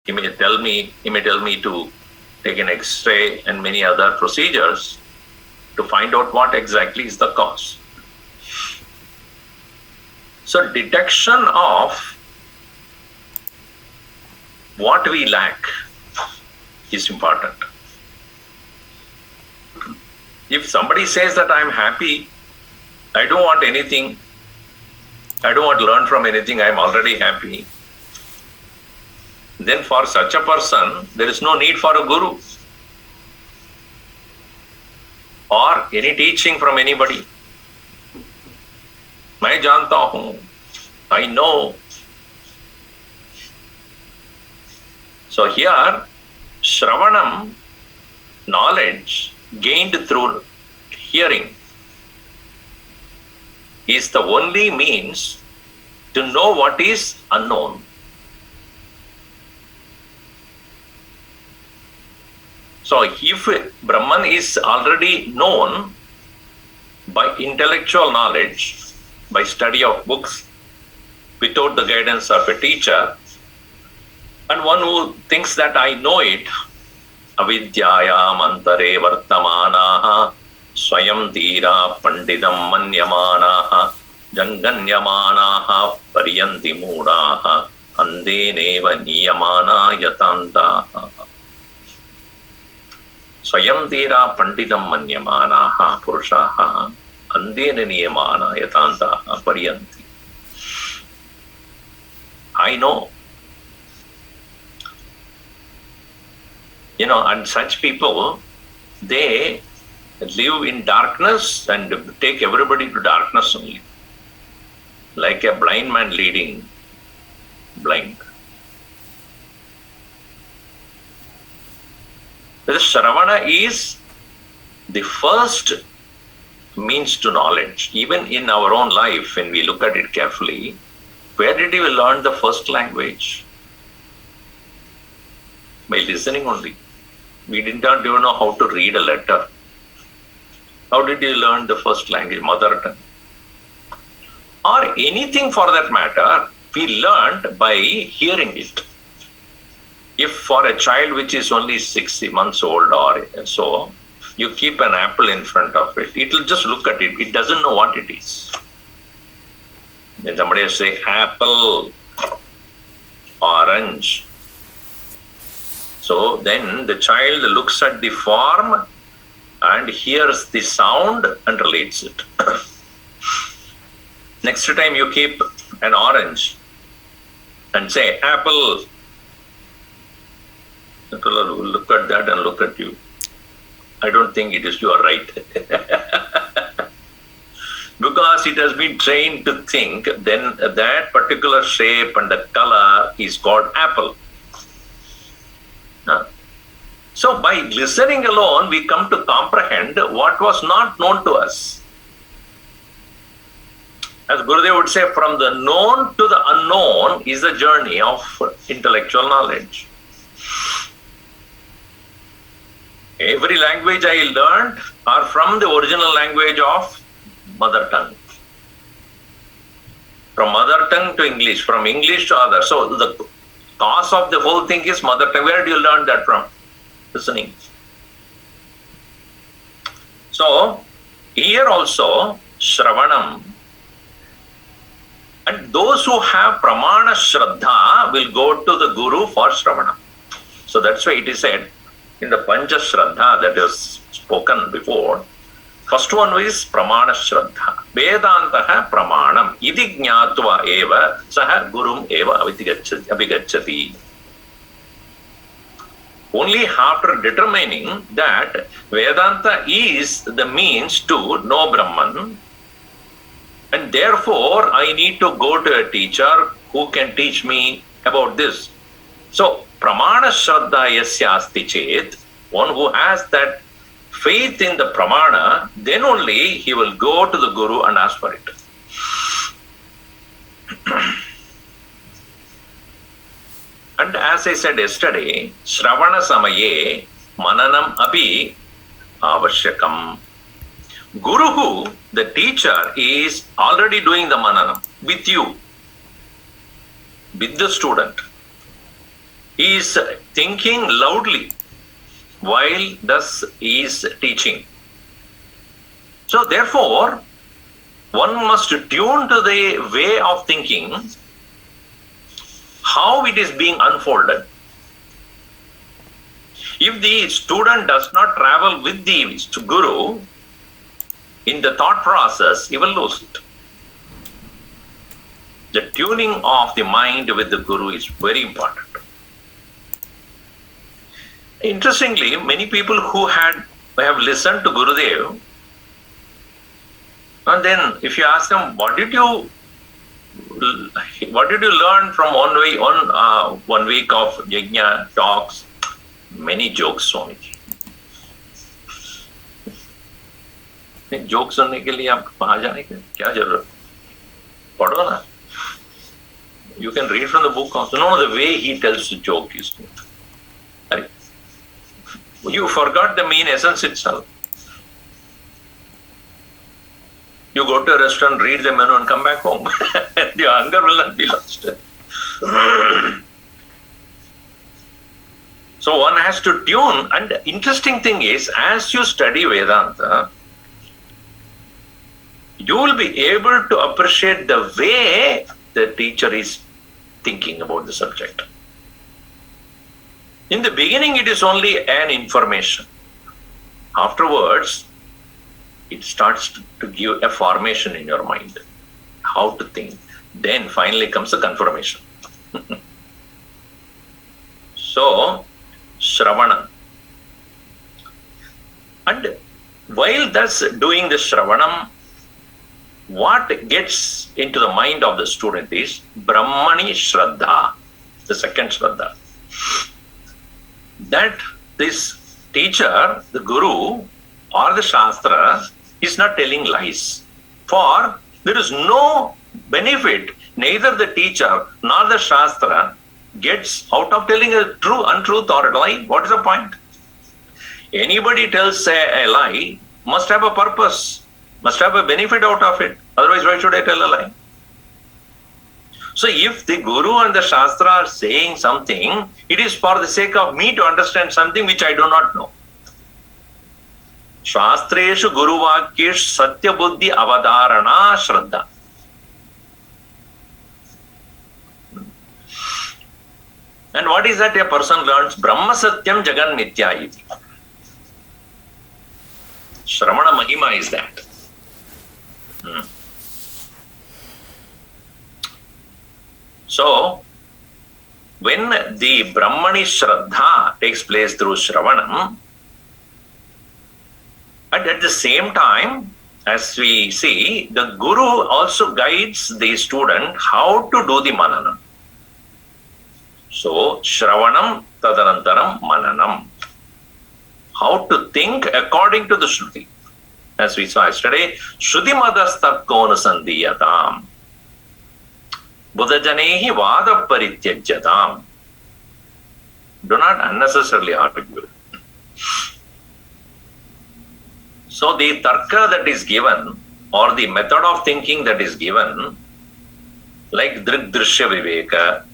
He may tell me to take an X-ray and many other procedures to find out what exactly is the cause. So detection of what we lack is important. If somebody says that I'm happy, I don't want anything, I don't want to learn from anything, I'm already happy, then for such a person, there is no need for a guru or any teaching from anybody. मैं जानता हूँ, I know. So here, Shravanam, knowledge gained through hearing, is the only means to know what is unknown. So if Brahman is already known by intellectual knowledge, by study of books, without the guidance of a teacher, and one who thinks that I know it, avidyayam antare vartamanaha swayam dhira pandidam manyamanaha janganyamanaha paryanti moodaha andeneva niyamana yatantaha. Swayam dhira pandidam manyamanaha purushaha andena niyamana yatantaha paryanti. I know. And such people, they live in darkness and take everybody to darkness only. Like a blind man leading blind. The Shravana is the first means to knowledge. Even in our own life, when we look at it carefully, where did you learn the first language? By listening only. We did not even know how to read a letter. How did you learn the first language, mother tongue? Or anything for that matter, we learned by hearing it. If for a child which is only 6 months old or so, you keep an apple in front of it, it will just look at it. It doesn't know what it is. Then somebody will say apple, orange. So then the child looks at the form and hears the sound and relates it. Next time you keep an orange and say apple, it will look at that and look at you. I don't think it is you are right. Because it has been trained to think then that particular shape and the color is called apple. So by listening alone, we come to comprehend what was not known to us. As Gurudev would say, from the known to the unknown is the journey of intellectual knowledge. Every language I learned are from the original language of mother tongue. From mother tongue to English, from English to other. So the cause of the whole thing is mother tongue. Where do you learn that from? Listening. So here also Shravanam, and those who have Pramana Shraddha will go to the Guru for Shravana. So that's why it is said in the Pancha Shraddha that is spoken before. First one is Pramana Shraddha. Vedantaha Pramanam Idi Jnatva Eva Saha Gurum Eva Abhigacchati. Only after determining that Vedanta is the means to know Brahman, and therefore I need to go to a teacher who can teach me about this. So, Pramana Shraddha Yasya Asti Chet, one who has that faith in the Pramana, then only he will go to the Guru and ask for it. And as I said yesterday, Shravana Samaye Mananam Api Avashyakam. Guruhu, the teacher, is already doing the Mananam with you, with the student. He is thinking loudly while thus he is teaching. So therefore, one must tune to the way of thinking, how it is being unfolded. If the student does not travel with the guru in the thought process, he will lose it. The tuning of the mind with the guru is very important. Interestingly, many people who have listened to Gurudev, and then if you ask them, what did you learn from 1 week of yajna talks? Many jokes, Swami. Joke सुनने के लिए आप वहां जाने की क्या जरूरत? पढ़ो ना. You can read from the book also. No, the way he tells the joke is good. You forgot the main essence itself. You go to a restaurant, read the menu and come back home. The hunger will not be lost. So one has to tune. And the interesting thing is, as you study Vedanta, you will be able to appreciate the way the teacher is thinking about the subject. In the beginning, it is only an information. Afterwards, it starts to give a formation in your mind, how to think. Then finally comes the confirmation. So, Shravana. And while thus doing the Shravanam, what gets into the mind of the student is Brahmani Shraddha, the second Shraddha. That this teacher, the Guru or the Shastra, is not telling lies. For there is no benefit, neither the teacher nor the Shastra gets out of telling a true untruth or a lie. What is the point? Anybody tells a lie must have a purpose, must have a benefit out of it. Otherwise, why should I tell a lie? So if the Guru and the Shastra are saying something, it is for the sake of me to understand something which I do not know. Shastreshu Guru Vakyesh Satya Buddhi Avadarana Shraddha. And what is that a person learns? Brahma Satyam Jagan Mithya iti. Shramana Mahima is that. So, when the Brahmani Shraddha takes place through Shravanam, and at the same time, as we see, the Guru also guides the student how to do the Mananam. So, Shravanam Tadanantaram Mananam. How to think according to the Shruti. As we saw yesterday, Shruti Madastakona Sandhiyatam. Buddhajanehi Vada Parityajyatam. Do not unnecessarily argue. So the tarka that is given, or the method of thinking that is given, like Drik Drishya Viveka,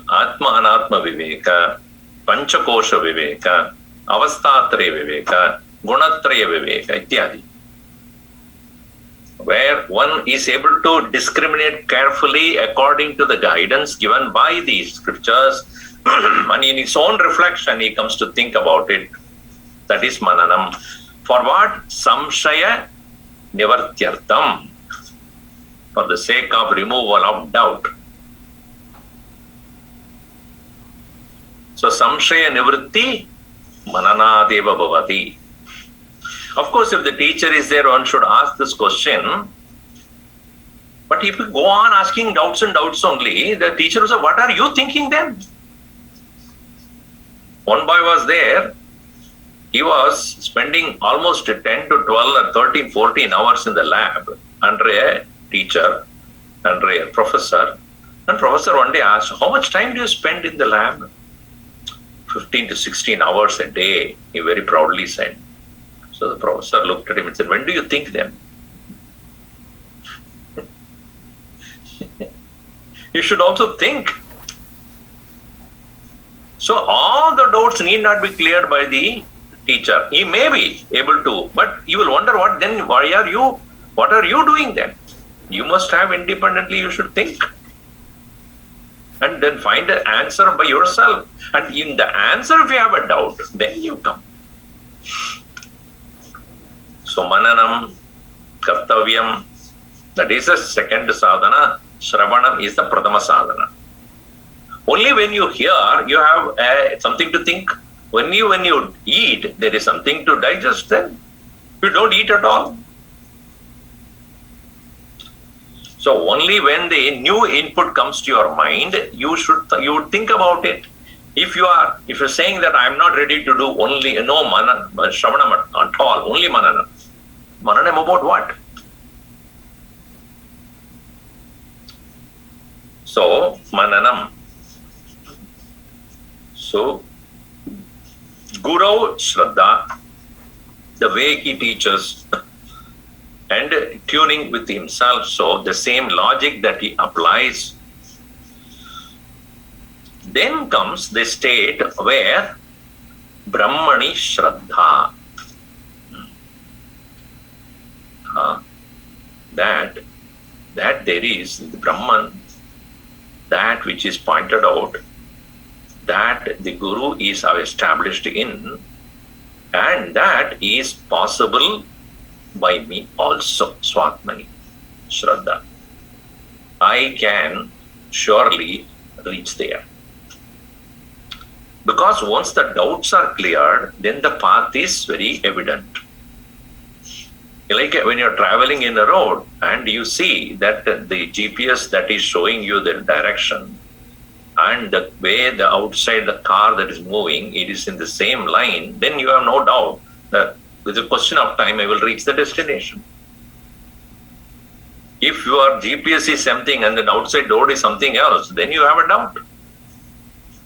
Atma Anatma Viveka, Panchakosha Viveka, Avastatraya Viveka, Gunatraya Viveka, ityadi, where one is able to discriminate carefully according to the guidance given by the scriptures, and in his own reflection he comes to think about it. That is Mananam. For what? Samshaya Nivartyartam. For the sake of removal of doubt. So Samshaya Nivritti Mananadeva Bhavati. Of course, if the teacher is there, one should ask this question. But if you go on asking doubts and doubts only, the teacher will say, what are you thinking then? One boy was there. He was spending almost 10 to 12 or 13, 14 hours in the lab under a teacher, under a professor. And professor one day asked, how much time do you spend in the lab? 15 to 16 hours a day, he very proudly said. So the professor looked at him and said, when do you think then? You should also think. So all the doubts need not be cleared by the teacher. He may be able to, but you will wonder what are you doing then? You must have independently, you should think. And then find an answer by yourself. And in the answer, if you have a doubt, then you come. So mananam, kartavyam, that is the second sadhana. Shravanam is the pradama sadhana. Only when you hear, you have something to think. When you eat, there is something to digest then. You don't eat at all. So only when the new input comes to your mind, you would think about it. If you're saying that I'm not ready to do only no shravanam at all, only mananam. Mananam about what? So mananam. So Guru Shraddha, the way he teaches and tuning with himself, so the same logic that he applies. Then comes the state where Brahmani Shraddha, that there is the Brahman, that which is pointed out, that the Guru is established in, and that is possible by me also, Swatmani, Shraddha. I can surely reach there. Because once the doubts are cleared, then the path is very evident. Like when you're traveling in a road and you see that the GPS that is showing you the direction and the way the outside the car that is moving, it is in the same line, then you have no doubt that with a question of time, I will reach the destination. If your GPS is something and the outside door is something else, then you have a doubt.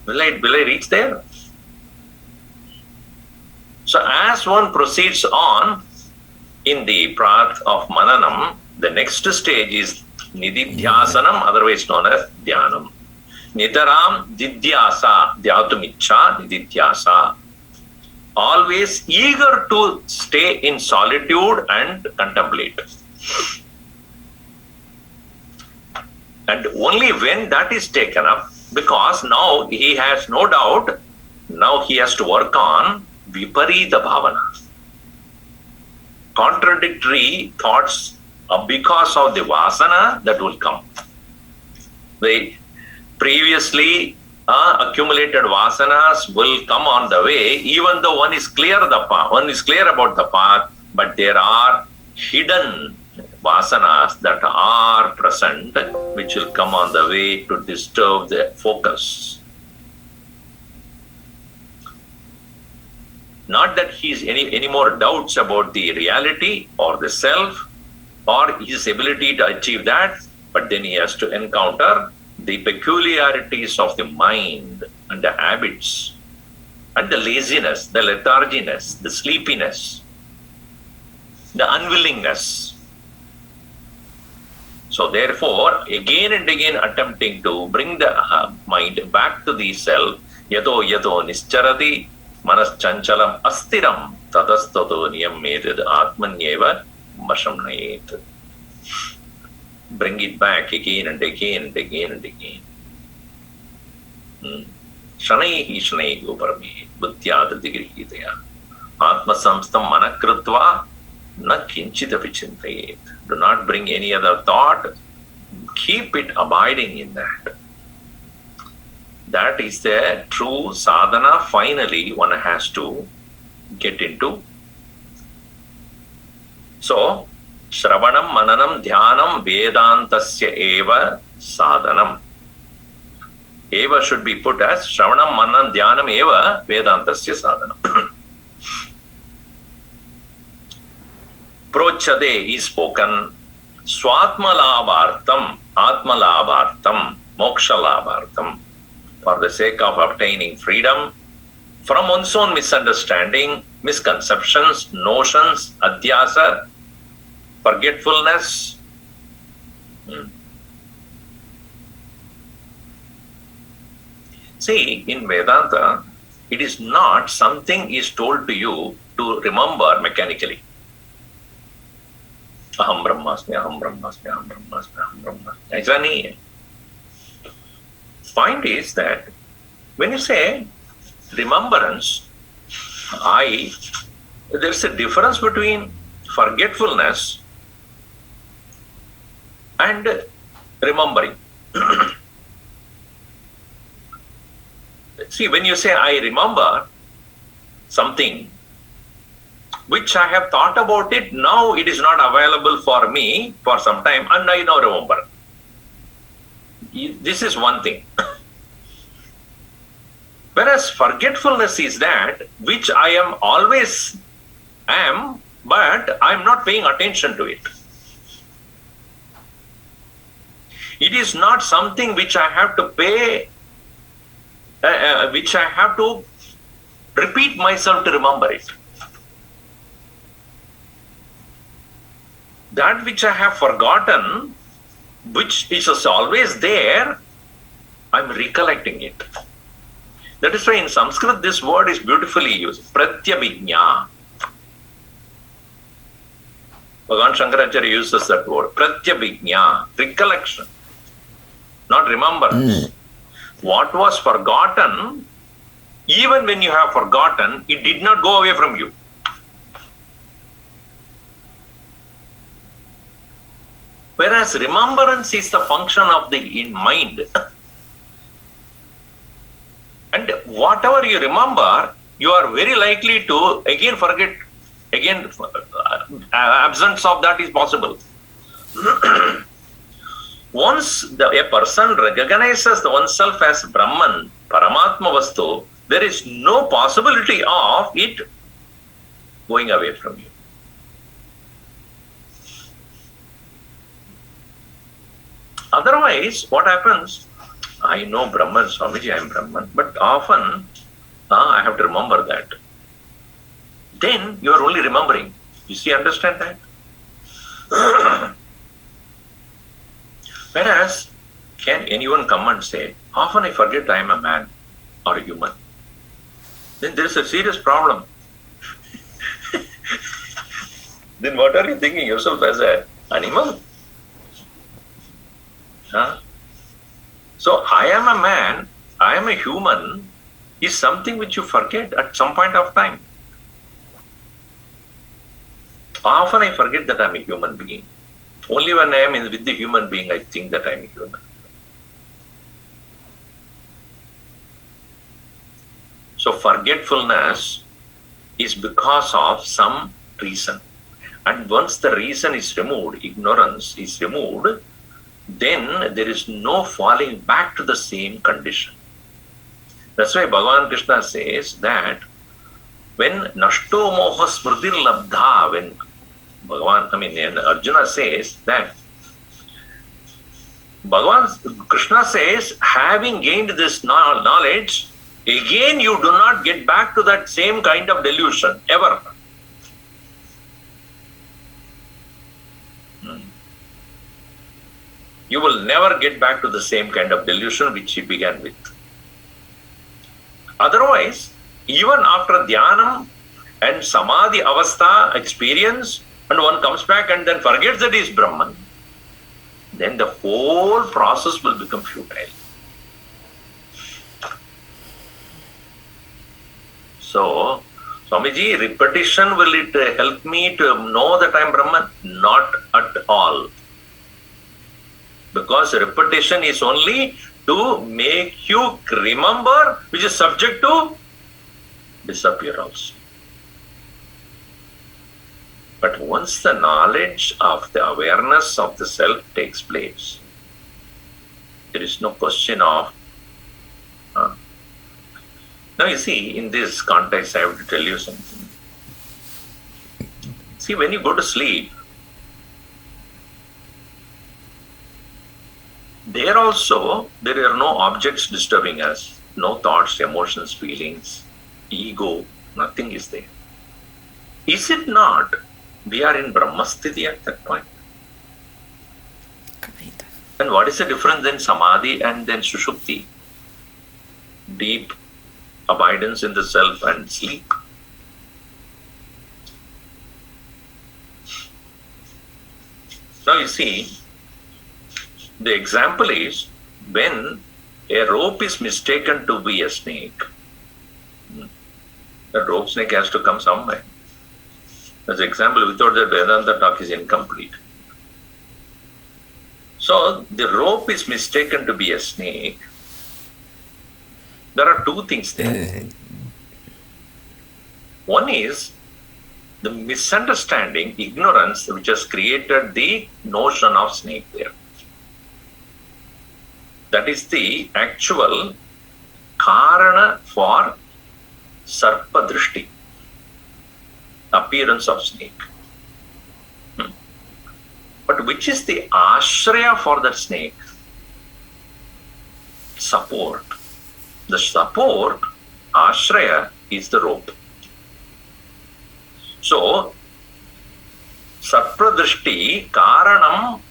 Will I reach there? So as one proceeds on in the path of Mananam, the next stage is Nididhyasanam, otherwise known as Dhyanam. Nitaram Didhyasa, Dhyatumicha Nididhyasa. Always eager to stay in solitude and contemplate. And only when that is taken up, because now he has no doubt, now he has to work on Viparita Bhavana. Contradictory thoughts because of the Vasana that will come. The previously accumulated vasanas will come on the way, even though one is clear about the path, but there are hidden vasanas that are present, which will come on the way to disturb the focus. Not that he's any more doubts about the reality or the self or his ability to achieve that, but then he has to encounter the peculiarities of the mind and the habits and the laziness, the letharginess, the sleepiness, the unwillingness. So therefore, again and again attempting to bring the mind back to the self, yato nischarati manas chanchalam astiram tadastato niyamedad atmanyeva mashamnayet. Bring it back again and again and again and again. Shanaihi shanaihi uparame buddhyadriti grihitaya atma samstam manakritva na kinchita vichintayet. Do not bring any other thought. Keep it abiding in that. That is the true sadhana. Finally, one has to get into. So, Shravanam, Mananam, Dhyanam, Vedantasya eva sadhanam. Eva should be put as Shravanam, Mananam, Dhyanam eva Vedantasya sadhanam. Prochade is spoken. Swatmalabhartam, Atmalabhartam, Mokshalabhartam. For the sake of obtaining freedom from one's own misunderstanding, misconceptions, notions, adhyasa, forgetfulness. See, in Vedanta, it is not something is told to you to remember mechanically. Aham brahmasmi, aham brahmasmi, aham brahmasmi, aham brahmasmi. ऐसा नहीं है. Point is that when you say remembrance, there's a difference between forgetfulness and remembering. See, when you say I remember something which I have thought about it, now it is not available for me for some time, and I now remember. This is one thing. Whereas forgetfulness is that which I am always am, but I am not paying attention to it. It is not something which I have to pay, which I have to repeat myself to remember it. That which I have forgotten, which is always there, I'm recollecting it. That is why in Sanskrit this word is beautifully used. Pratyabhijna. Bhagavan Shankaracharya uses that word. Pratyabhijna. Recollection. Not remembrance. What was forgotten, even when you have forgotten, it did not go away from you. Whereas remembrance is the function of the mind. And whatever you remember, you are very likely to again forget. Again, absence of that is possible. Once a person recognizes oneself as Brahman, Paramatma Vastu, there is no possibility of it going away from you. Otherwise, what happens? I know Brahman, Swamiji, I am Brahman, but often I have to remember that. Then you are only remembering. You see, understand that? Whereas, can anyone come and say, often I forget I am a man or a human? Then there is a serious problem. Then what are you thinking yourself as an animal? Huh? So I am a man, I am a human is something which you forget at some point of time. Often I forget that I am a human being. Only when I am with the human being, I think that I am a human. So forgetfulness is because of some reason. And once the reason is removed, ignorance is removed, then there is no falling back to the same condition. That's why Bhagavan Krishna says that when Nashto Moha Smritir Labdha, when Arjuna says that Bhagavan Krishna says, having gained this knowledge, again you do not get back to that same kind of delusion ever. You will never get back to the same kind of delusion which you began with. Otherwise, even after Dhyanam and Samadhi Avastha experience, and one comes back and then forgets that he is Brahman, then the whole process will become futile. So, Swamiji, repetition, will it help me to know that I am Brahman? Not at all. Because repetition is only to make you remember, which is subject to disappear also. But once the knowledge of the awareness of the self takes place, there is no question of. Now you see, in this context, I have to tell you something. See, when you go to sleep, there also, there are no objects disturbing us, no thoughts, emotions, feelings, ego, nothing is there. Is it not? We are in Brahmasthiti at that point. And what is the difference in Samadhi and then Sushupti? deep abidance in the self and sleep. Now you see, the example is when a rope is mistaken to be a snake, the rope snake has to come somewhere. As an example, without that, Vedanta talk is incomplete. So the rope is mistaken to be a snake. There are two things there. One is the misunderstanding, ignorance, which has created the notion of snake there. That is the actual karana for sarpa drishti, appearance of snake. But which is the ashraya for that snake? Support. The support, ashraya, is the rope. So, sarpadrishti karanam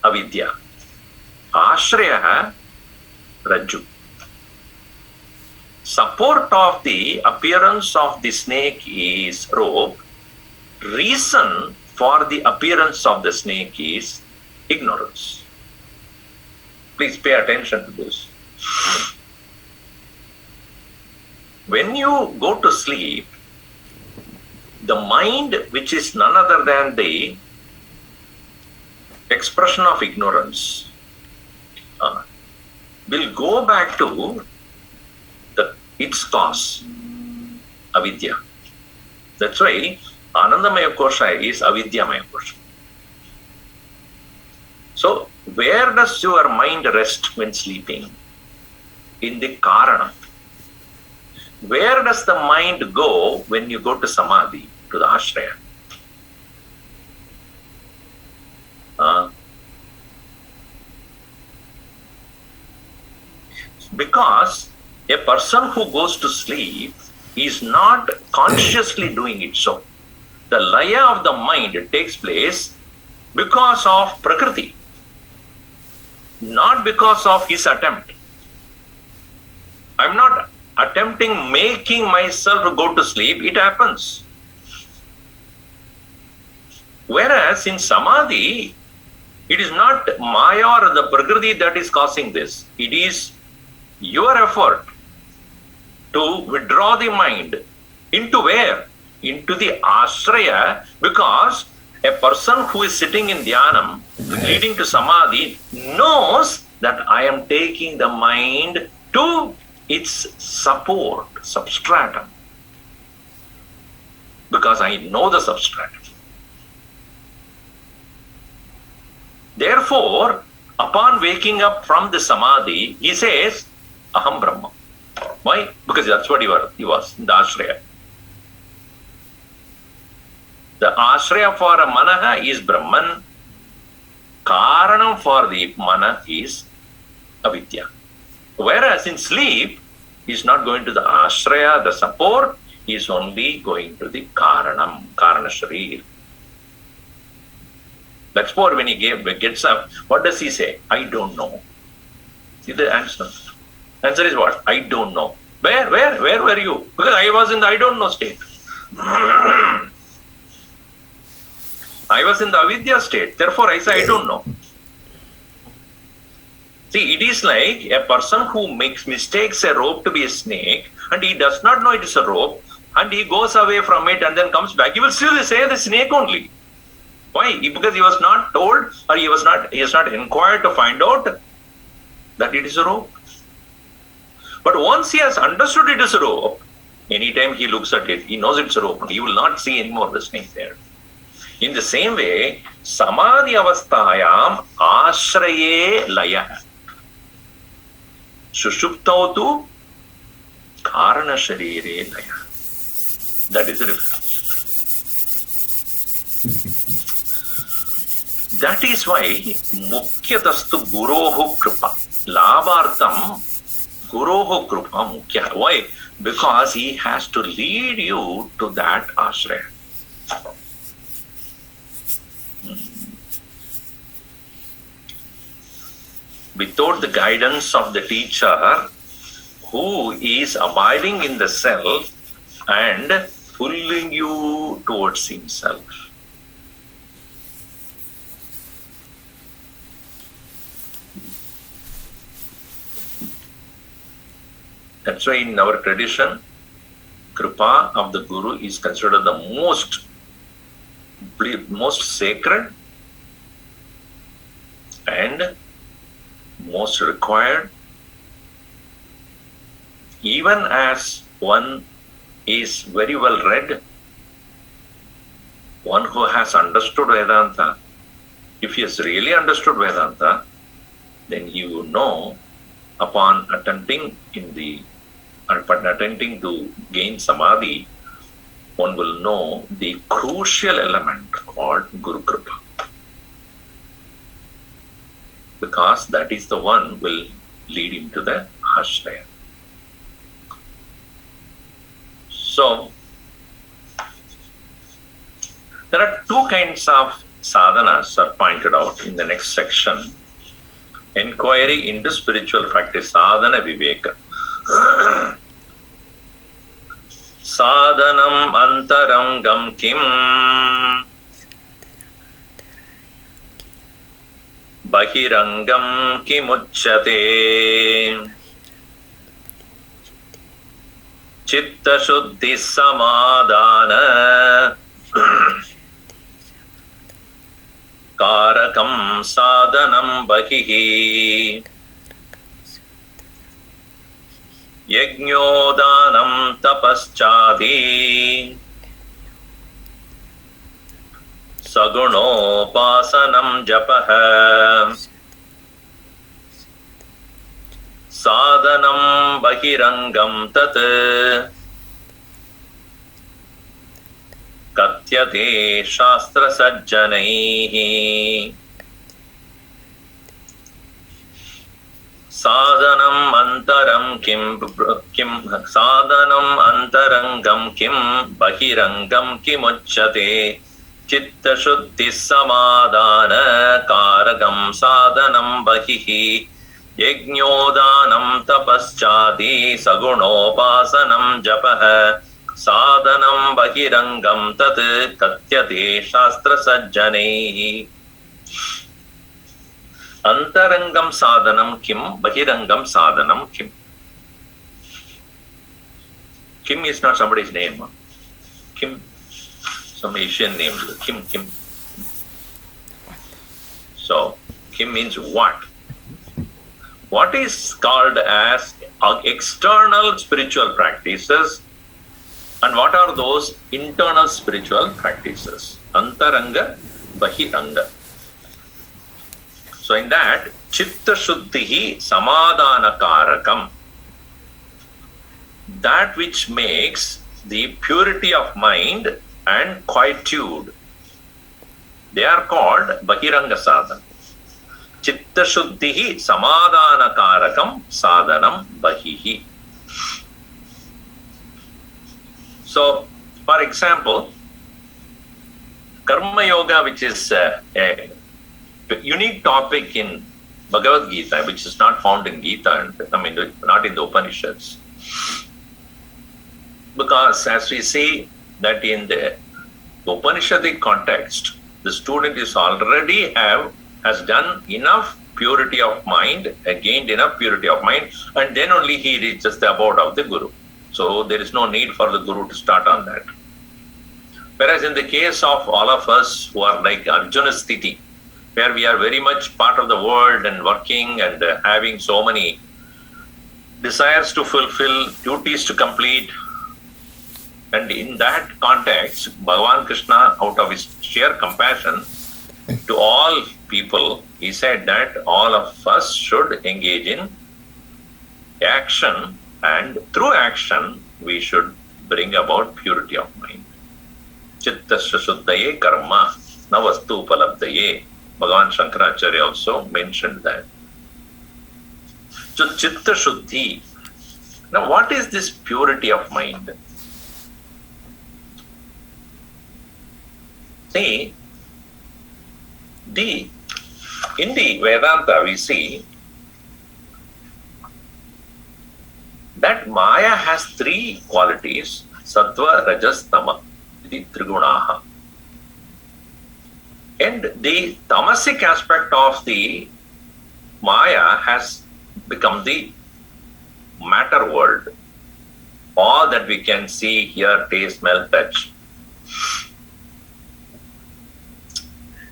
avidya. Ashraya rajju. Support of the appearance of the snake is rope. Reason for the appearance of the snake is ignorance. Please pay attention to this. When you go to sleep, the mind, which is none other than the expression of ignorance, will go back to its cause, avidya. That's why Anandamaya Kosha is Avidyamaya Kosha. So, where does your mind rest when sleeping? In the Karana. Where does the mind go when you go to Samadhi, to the Ashraya? Because a person who goes to sleep is not consciously doing it so. The laya of the mind takes place because of Prakriti, not because of his attempt. I'm not attempting making myself go to sleep, it happens. Whereas in Samadhi, it is not Maya or the Prakriti that is causing this. It is your effort to withdraw the mind into where? Into the ashraya, because a person who is sitting in dhyanam, leading to samadhi, knows that I am taking the mind to its support, substratum, because I know the substratum. Therefore, upon waking up from the samadhi, he says, Aham Brahma. Why? Because that's what he was, the ashraya. The ashraya for a manaha is Brahman. Karanam for the mana is avidya. Whereas in sleep, he is not going to the ashraya, the support, he is only going to the karanam, karana sharir. That's why when he gets up, what does he say? I don't know. See the answer. Answer is what? I don't know. Where were you? Because I was in the I don't know state. I was in the avidya state. Therefore, I say I don't know. See, it is like a person who mistakes a rope to be a snake, and he does not know it is a rope, and he goes away from it and then comes back. He will still say the snake only. Why? Because he was not told, or he has not inquired to find out that it is a rope. But once he has understood it is a rope, anytime he looks at it, he knows it's a rope. He will not see any more the snake there. In the same way, samadhi avasthayam ashraye laya. Sushuptau tu karana sharire laya. That is the difference. That is why mukyatastu gurohu kripa. Labhartham gurohu kripa mukhya. Why? Because he has to lead you to that ashraya. Without the guidance of the teacher, who is abiding in the self and pulling you towards himself. That's why in our tradition, Kripa of the Guru is considered the most sacred and most required. Even as one is very well read, one who has understood Vedanta, if he has really understood Vedanta, then he will know upon attempting to gain samadhi, one will know the crucial element called Guru Kripa. Because that is the one will lead him to the ashraya. So, there are two kinds of sadhanas are pointed out in the next section. Inquiry into spiritual practice, sadhana viveka. Sadhanam antarangam kim bahirangam kimuchyate chitta shuddhi samadhana karakam sadhanam bahihi yajñodanam tapaschadi sagunopasanam japah sadhanam bahirangam tat katyate shastra sajjanaihi sadhanam antaram kim sadhanam antarangam kim bahirangam kimuchyate chitta shuddhi samadhana karakam sadhanam bahihi yajñodanam tapaschadi sagunopasanam japah sadhanam bahirangam tat katyate shastra sajjanaihi. Antarangam sadhanam kim, bahirangam sadhanam kim. Kim is not somebody's name. Kim, some Asian name. Kim. So, Kim means what? What is called as external spiritual practices, and what are those internal spiritual practices? Antaranga, bahiranga. So in that, chitta shuddhihi samadhana karakam, that which makes the purity of mind and quietude, they are called bahiranga sadhana. Chitta shuddhihi samadhana karakam sadhanam bahihi. So, for example, karma yoga, which is a unique topic in Bhagavad Gita, which is not found in Gita, not in the Upanishads. Because as we see that in the Upanishadic context, the student is already has done enough purity of mind, gained enough purity of mind, and then only he reaches the abode of the Guru. So there is no need for the Guru to start on that. Whereas in the case of all of us who are like Arjuna Sthiti, where we are very much part of the world and working and having so many desires to fulfill, duties to complete. And in that context, Bhagavan Krishna, out of his sheer compassion to all people, he said that all of us should engage in action, and through action, we should bring about purity of mind. Chittasya shuddhaye karma, na vastu upalabdhaye. Bhagavan Shankaracharya also mentioned that. So, Chitta Shuddhi. Now, what is this purity of mind? See, in the Vedanta we see that Maya has three qualities: Sattva, Rajas, Tama, the Trigunaha. And the tamasic aspect of the Maya has become the matter world. All that we can see, hear, taste, smell, touch.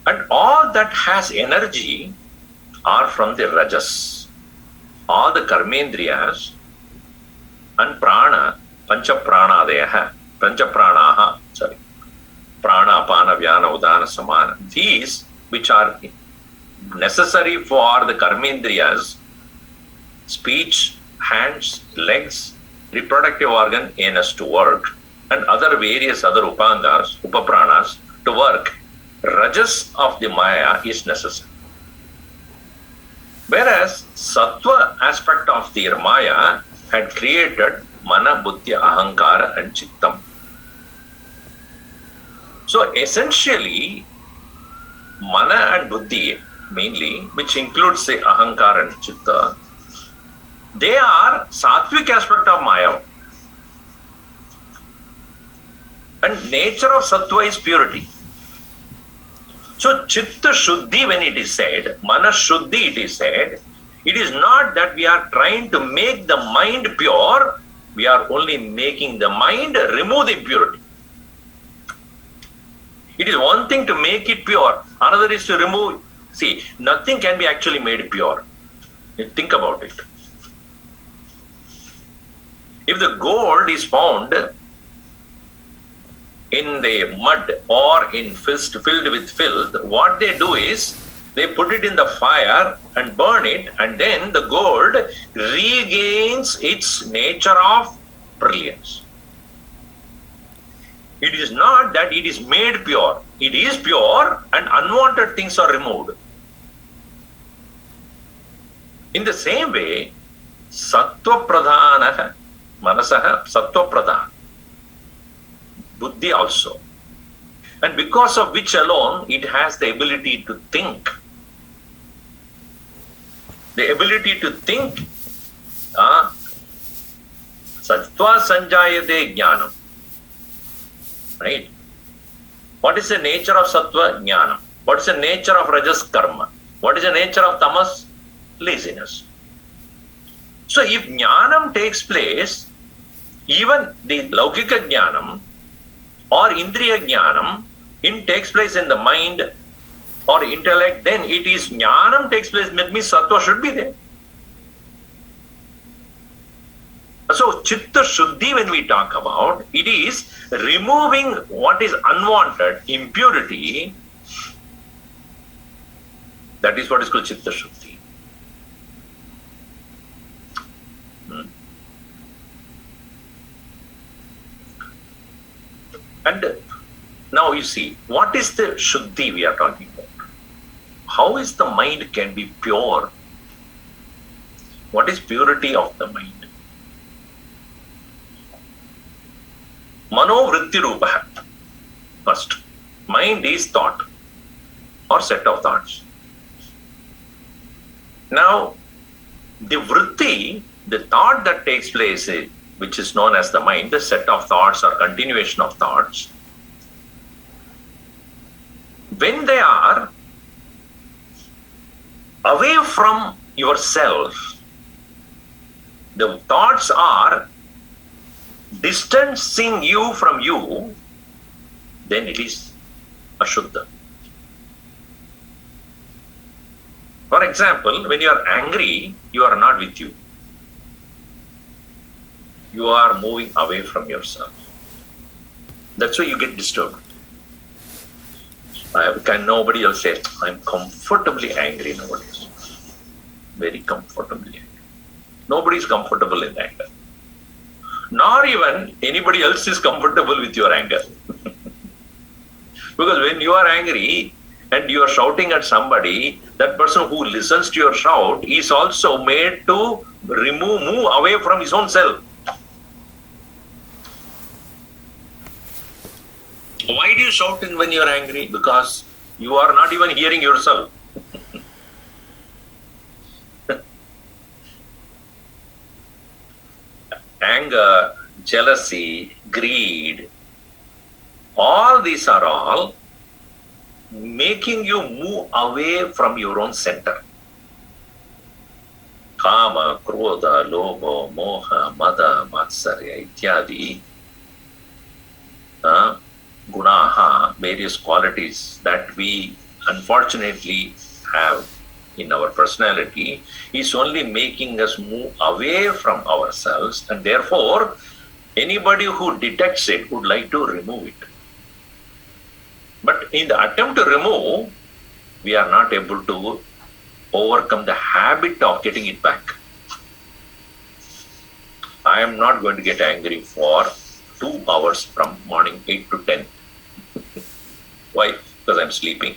And all that has energy are from the Rajas. All the Karmendriyas and Prana, Panchapranaha, Prana, Apana, Vyana, Udana, Samana. These which are necessary for the Karmendriyas, speech, hands, legs, reproductive organ, anus to work, and other various other upangas, upapranas to work, Rajas of the Maya is necessary. Whereas Sattva aspect of the Maya had created Mana, Buddhi, Ahankara and Chittam. So essentially, Mana and Buddhi mainly, which includes the Ahankara and Chitta, they are Sattvic aspect of Maya. And nature of Sattva is purity. So Chitta Shuddhi, when it is said, Mana Shuddhi it is said, it is not that we are trying to make the mind pure, we are only making the mind remove the impurity. It is one thing to make it pure, another is to remove. See, nothing can be actually made pure. Think about it. If the gold is found in the mud or in filled with filth, what they do is they put it in the fire and burn it, and then the gold regains its nature of brilliance. It is not that it is made pure. It is pure and unwanted things are removed. In the same way, Sattva Pradhana, Manasaha Sattva Pradhana, Buddhi also. And because of which alone it has the ability to think. The ability to think, Sattva Sanjayate Jnanam. Right? What is the nature of Sattva? Jnana. What is the nature of Rajas? Karma. What is the nature of Tamas? Laziness. So if Jnanam takes place, even the Laukika Jnanam or Indriya Jnanam takes place in the mind or intellect, then it is Jnanam takes place, that means Sattva should be there. So Chitta Shuddhi, when we talk about, it is removing what is unwanted, impurity. That is what is called Chitta Shuddhi. And now you see, what is the Shuddhi we are talking about? How is the mind can be pure? What is purity of the mind? Mano Vritti Rupaha. First, mind is thought or set of thoughts. Now, the Vritti, the thought that takes place, which is known as the mind, the set of thoughts or continuation of thoughts, when they are away from yourself, the thoughts are distancing you from you, then it is Ashuddha. For example, when you are angry, you are not with you. You are moving away from yourself. That's why you get disturbed. Can nobody else say, I'm comfortably angry nowadays. Very comfortably angry. Nobody is comfortable in anger. Nor even anybody else is comfortable with your anger. Because when you are angry and you are shouting at somebody, that person who listens to your shout is also made to move away from his own self. Why do you shout when you are angry? Because you are not even hearing yourself. anger, jealousy, greed, all these are all making you move away from your own center. Kama, Krodha, Lobha, Moha, Mada, Matsarya, Ityadi, Gunaha, various qualities that we unfortunately have in our personality, is only making us move away from ourselves, and therefore anybody who detects it would like to remove it. But in the attempt to remove, we are not able to overcome the habit of getting it back. I am not going to get angry for 2 hours from morning 8 to 10. Why? Because I'm sleeping.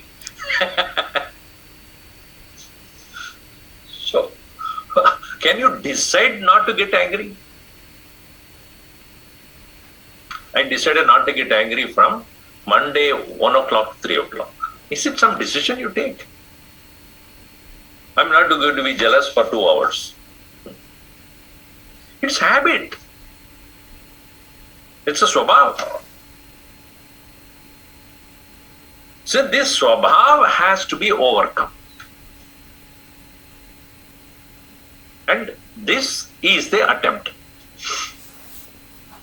So, can you decide not to get angry? I decided not to get angry from Monday 1 o'clock to 3 o'clock. Is it some decision you take? I'm not going to be jealous for 2 hours. It's habit. It's a swabhav. So this swabhav has to be overcome. And this is the attempt.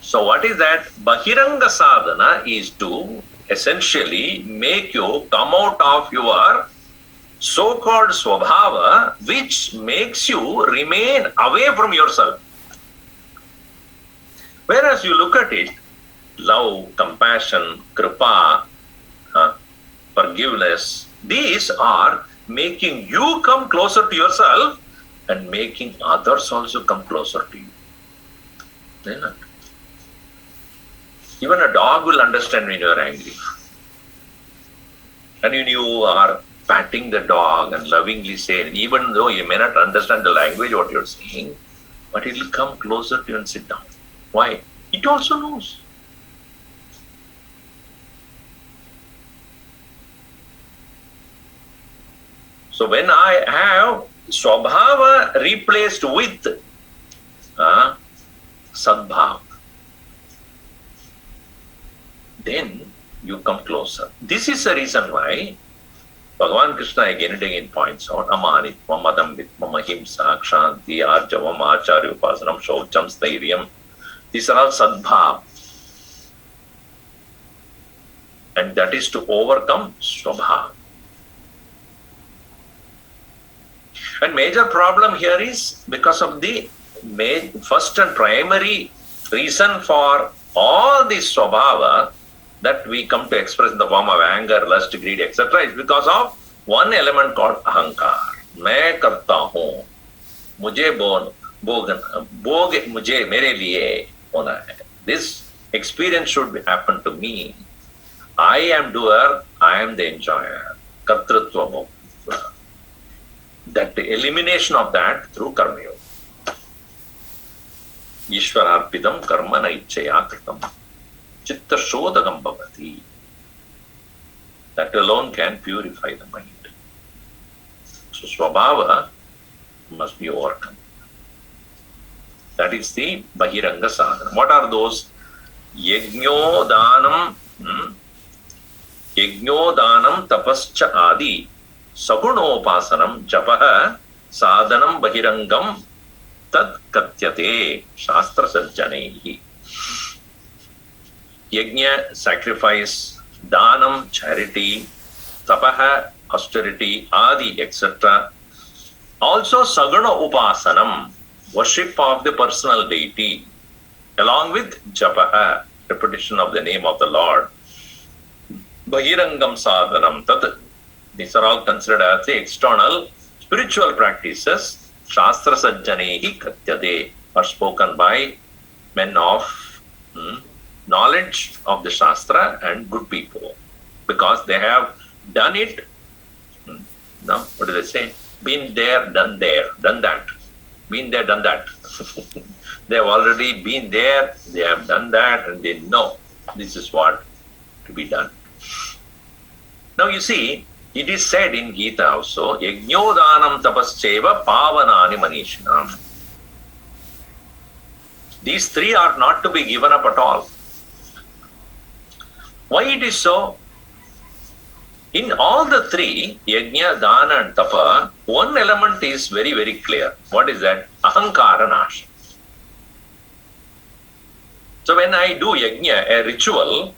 So what is that? Bahiranga sadhana is to essentially make you come out of your so-called swabhava, which makes you remain away from yourself. Whereas you look at it, love, compassion, kripa, forgiveness, these are making you come closer to yourself and making others also come closer to you. They're not. Even a dog will understand when you are angry. And when you are patting the dog and lovingly saying, even though you may not understand the language what you're saying, but it will come closer to you and sit down. Why? It also knows. So when I have swabhava replaced with sadbhava, then you come closer. This is the reason why Bhagavan Krishna again and again points out Amanit, Mamadambit, Mamahimsa, Kshanti, Arjavam, Acharya Upasanam, Shaucham, Stairyam. These are all sadbhav. And that is to overcome swabhav. And major problem here is because of the first and primary reason for all this swabhava that we come to express in the form of anger, lust, greed, etc. is because of one element called ahankar. मैं करता हूँ, मुझे भोग मुझे मेरे लिए होना है. This experience should happen to me. I am doer, I am the enjoyer. Kartrutva bhokta. That the elimination of that through karma yoga. Ishwararpidam karma na ichchaya kritam. Chitta shodhagam bhavati. That alone can purify the mind. So swabhava must be overcome. That is the bahiranga sadhana. What are those? Yajnyodanam tapascha adi sagunopasanam japaha sadhanam bahirangam tad katyate shastra sajjanaihi. Yajna, sacrifice, danam, charity, tapaha, austerity, adi, etc. Also saguna upasanam, worship of the personal deity, along with japaha, repetition of the name of the Lord. Bahirangam sadhanam, tat. These are all considered as the external spiritual practices. Shastra sajjanehi katyade are spoken by men of knowledge of the Shastra and good people, because they have done it. No, what do they say? Been there, done that. Been there, done that. They have already been there, they have done that, and they know this is what to be done. Now you see, it is said in Gita also, Yajnyodanam tapascheva pavanani manishinam. These three are not to be given up at all. Why it is so? In all the three, yajna, dana and tapa, one element is very, very clear. What is that? Ahankara nasha. So when I do yajna, a ritual,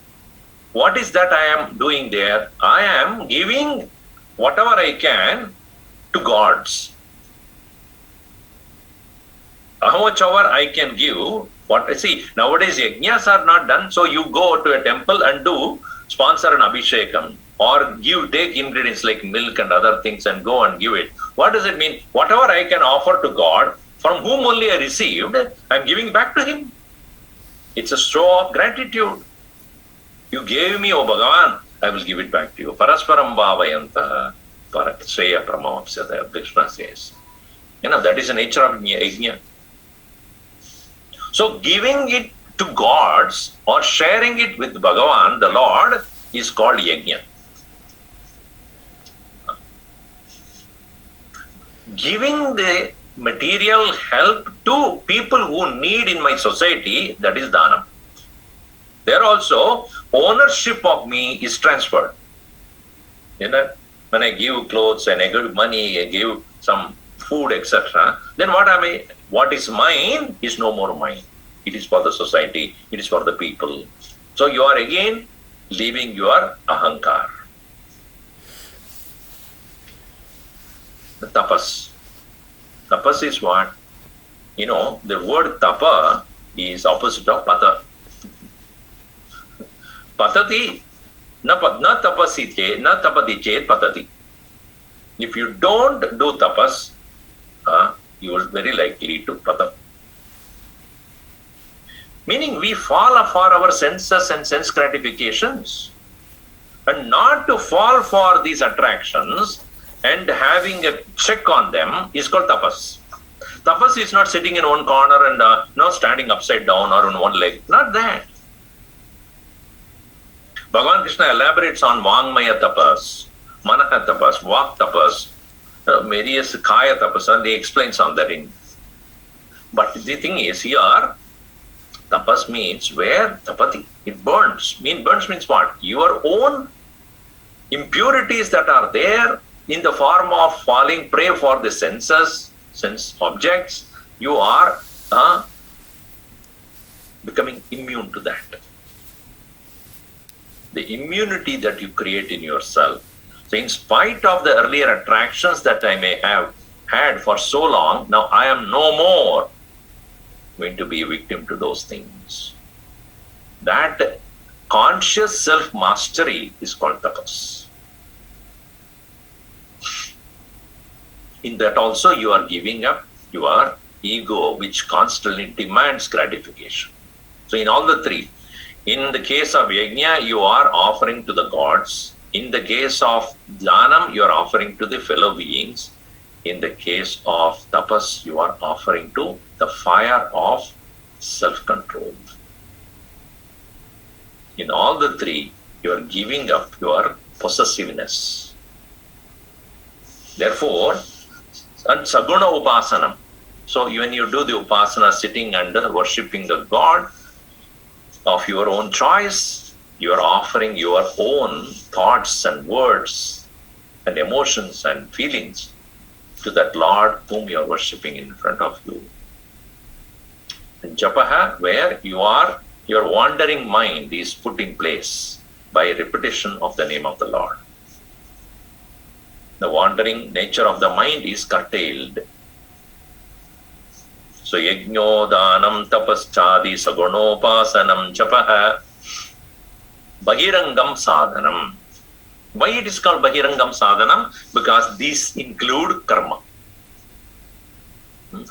what is that I am doing there? I am giving whatever I can to gods. How much ever I can give, nowadays yajnas are not done, so you go to a temple and sponsor an abhishekam or take ingredients like milk and other things and go and give it. What does it mean? Whatever I can offer to God, from whom only I received, I am giving back to Him. It's a show of gratitude. You gave me, O Bhagavan, I will give it back to you. Parasparam bhavayanta Sreya Pramavapsyata, Krishna says. That is the nature of yajna. So giving it to gods or sharing it with Bhagavan, the Lord, is called yajna. Giving the material help to people who need in my society, that is dhanam. There also, ownership of me is transferred. When I give clothes and I give money, I give some food, etc., then what is mine is no more mine. It is for the society, it is for the people. So you are again leaving your ahankar. The tapas. Tapas is what? The word tapa is opposite of pata. Patati, na tapasi chet, na tapati chet patati. If you don't do tapas, you are very likely to pata. Meaning we fall for our senses and sense gratifications. And not to fall for these attractions and having a check on them is called tapas. Tapas is not sitting in one corner and not standing upside down or on one leg. Not that. Bhagavan Krishna elaborates on Vangmaya tapas, Manaha tapas, Vak tapas, various Kaya tapas, and he explains on that. But the thing is here, tapas means where tapati, it burns. Burns means what? Your own impurities that are there in the form of falling prey for the senses, sense objects, you are becoming immune to that. The immunity that you create in yourself. So in spite of the earlier attractions that I may have had for so long, now I am no more going to be a victim to those things. That conscious self-mastery is called tapas. In that also you are giving up your ego, which constantly demands gratification. So in all the three, in the case of yajna, you are offering to the gods. In the case of dhanam, you are offering to the fellow beings. In the case of tapas, you are offering to the fire of self-control. In all the three, you are giving up your possessiveness. Therefore, and saguna upasanam. So when you do the upasana sitting and worshipping the God of your own choice, you are offering your own thoughts and words and emotions and feelings to that Lord whom you are worshipping in front of you. And japaha, where your wandering mind is put in place by repetition of the name of the Lord. The wandering nature of the mind is curtailed. So yajno dhanam tapaschadi sagunopasanam japaha bahirangam sadhanam. Why it is called bahirangam sadhanam? Because these include karma.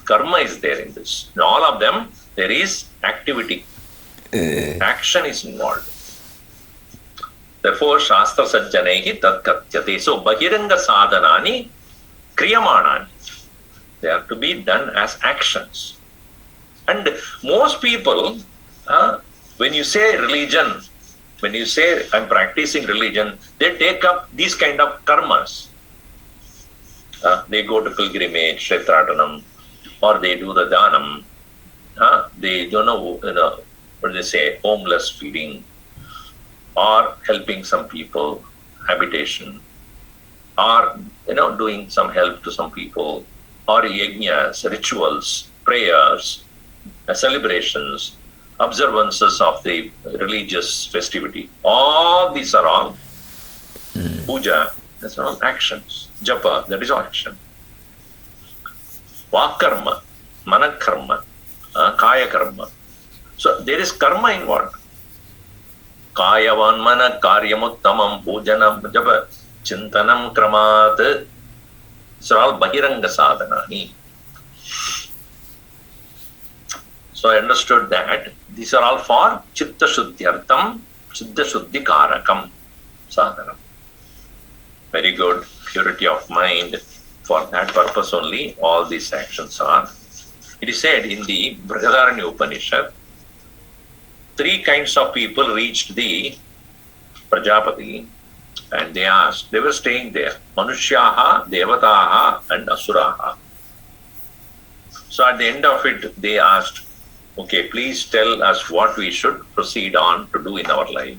Karma is there in this. In all of them, there is activity. Action is involved. Therefore, Shastra Sajjanehi Tat Katyate. So, Bahiranga Sadhanani Kriyamanani. They are to be done as actions. And most people, when you say religion, when you say I'm practicing religion, they take up these kind of karmas. They go to pilgrimage, Kshetradanam, or they do the dhanam. they don't know, what do they say, homeless feeding, or helping some people, habitation, or doing some help to some people, or yajnas, rituals, prayers, celebrations, observances of the religious festivity. All these are all puja. That's all actions. Japa, that is all action. Vakarma, manakarma, kaya karma. So there is karma involved. Kayavan mana karyamuttamam pujanam japa chintanam kramat. So all bahiranga sadhanani. So I understood that these are all for chitta shuddhyartam, chitta shuddhi karakam sadhanam. Very good, purity of mind. For that purpose only all these actions are. It is said in the Brihadaranya Upanishad, 3 kinds of people reached the Prajapati and they asked, they were staying there, Manushyaha, Devataha and Asuraha. So at the end of it, they asked, okay, please tell us what we should proceed on to do in our life.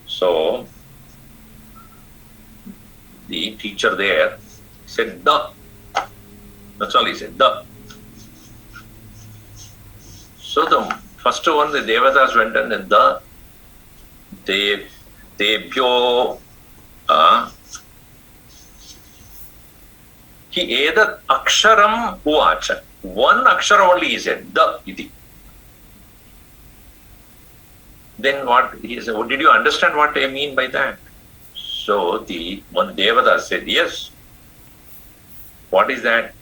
So the teacher there said, "Da." That's all he said, "Da." So the first one, the Devatas went and then "Da." Debhyo Ki edat aksharam uvacha. One akshara only he said, "Da iti." Then what he said, did you understand what I mean by that? So the one Devata said, yes. What is that?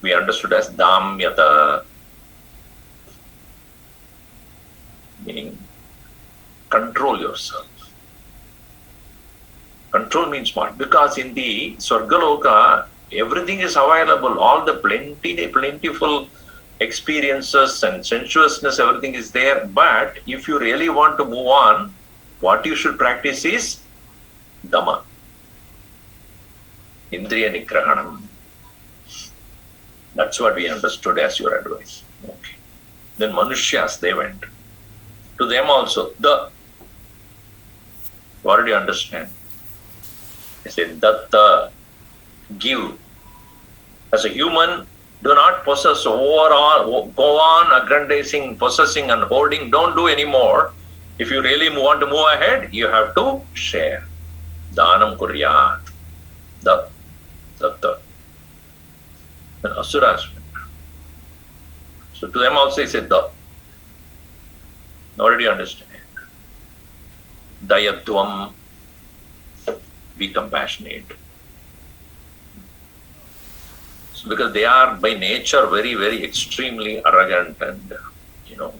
We understood as damyata, meaning control yourself. Control means what? Because in the Swargaloka, everything is available, all the plentiful experiences and sensuousness, everything is there. But if you really want to move on, what you should practice is Dhamma, Indriya Nigrahanam. That's what we understood as your advice. Okay. Then Manushyas, they went. To them also, what did you understand? They said, Datta, give. As a human, do not possess overall, go on aggrandizing, possessing and holding. Don't do anymore. If you really want to move ahead, you have to share. Dhanam kuryat. Datta. And Asuras. So to them also he said, Da. Now did you understand? Dayatvam. Be compassionate. So because they are by nature very, very extremely arrogant and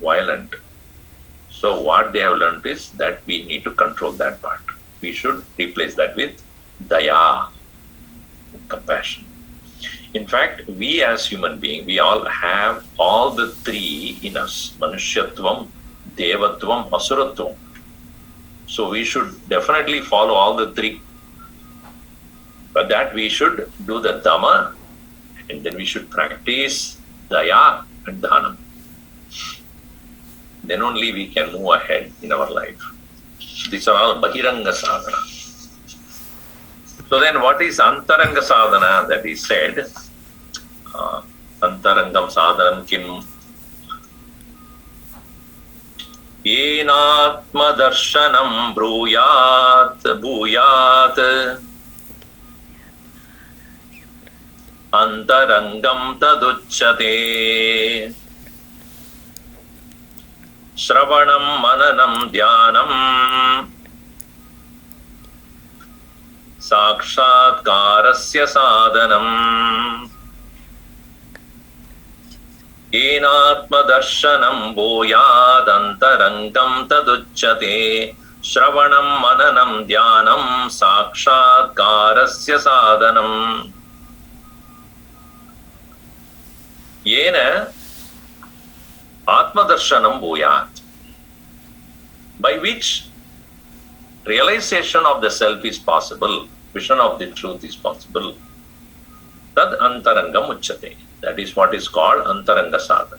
violent. So what they have learned is that we need to control that part. We should replace that with daya, compassion. In fact, we as human beings, we all have all the 3 in us. Manushyatvam, Devatvam, Asuratvam. So we should definitely follow all the 3. But that we should do the Dhamma, and then we should practice Daya and Dhanam. Then only we can move ahead in our life. These are all Bahiranga Sadhana. So then what is Antaranga Sadhana that he said? Antarangam Sadhanam Kim? Yenatma Darshanam Bhuyat Antarangam Taduchyate Shravanam Mananam Dhyanam Sakshatkarasya Sadhanam Enatma Darshanam Bhuyad Antarangam Taduchyate Shravanam Mananam Dhyanam Sakshatkarasya Sadhanam Yena Atmadarshanam Bhuyat, by which realization of the self is possible, vision of the truth is possible. Tad Antarangam Uchyate. That is what is called Antarangasana.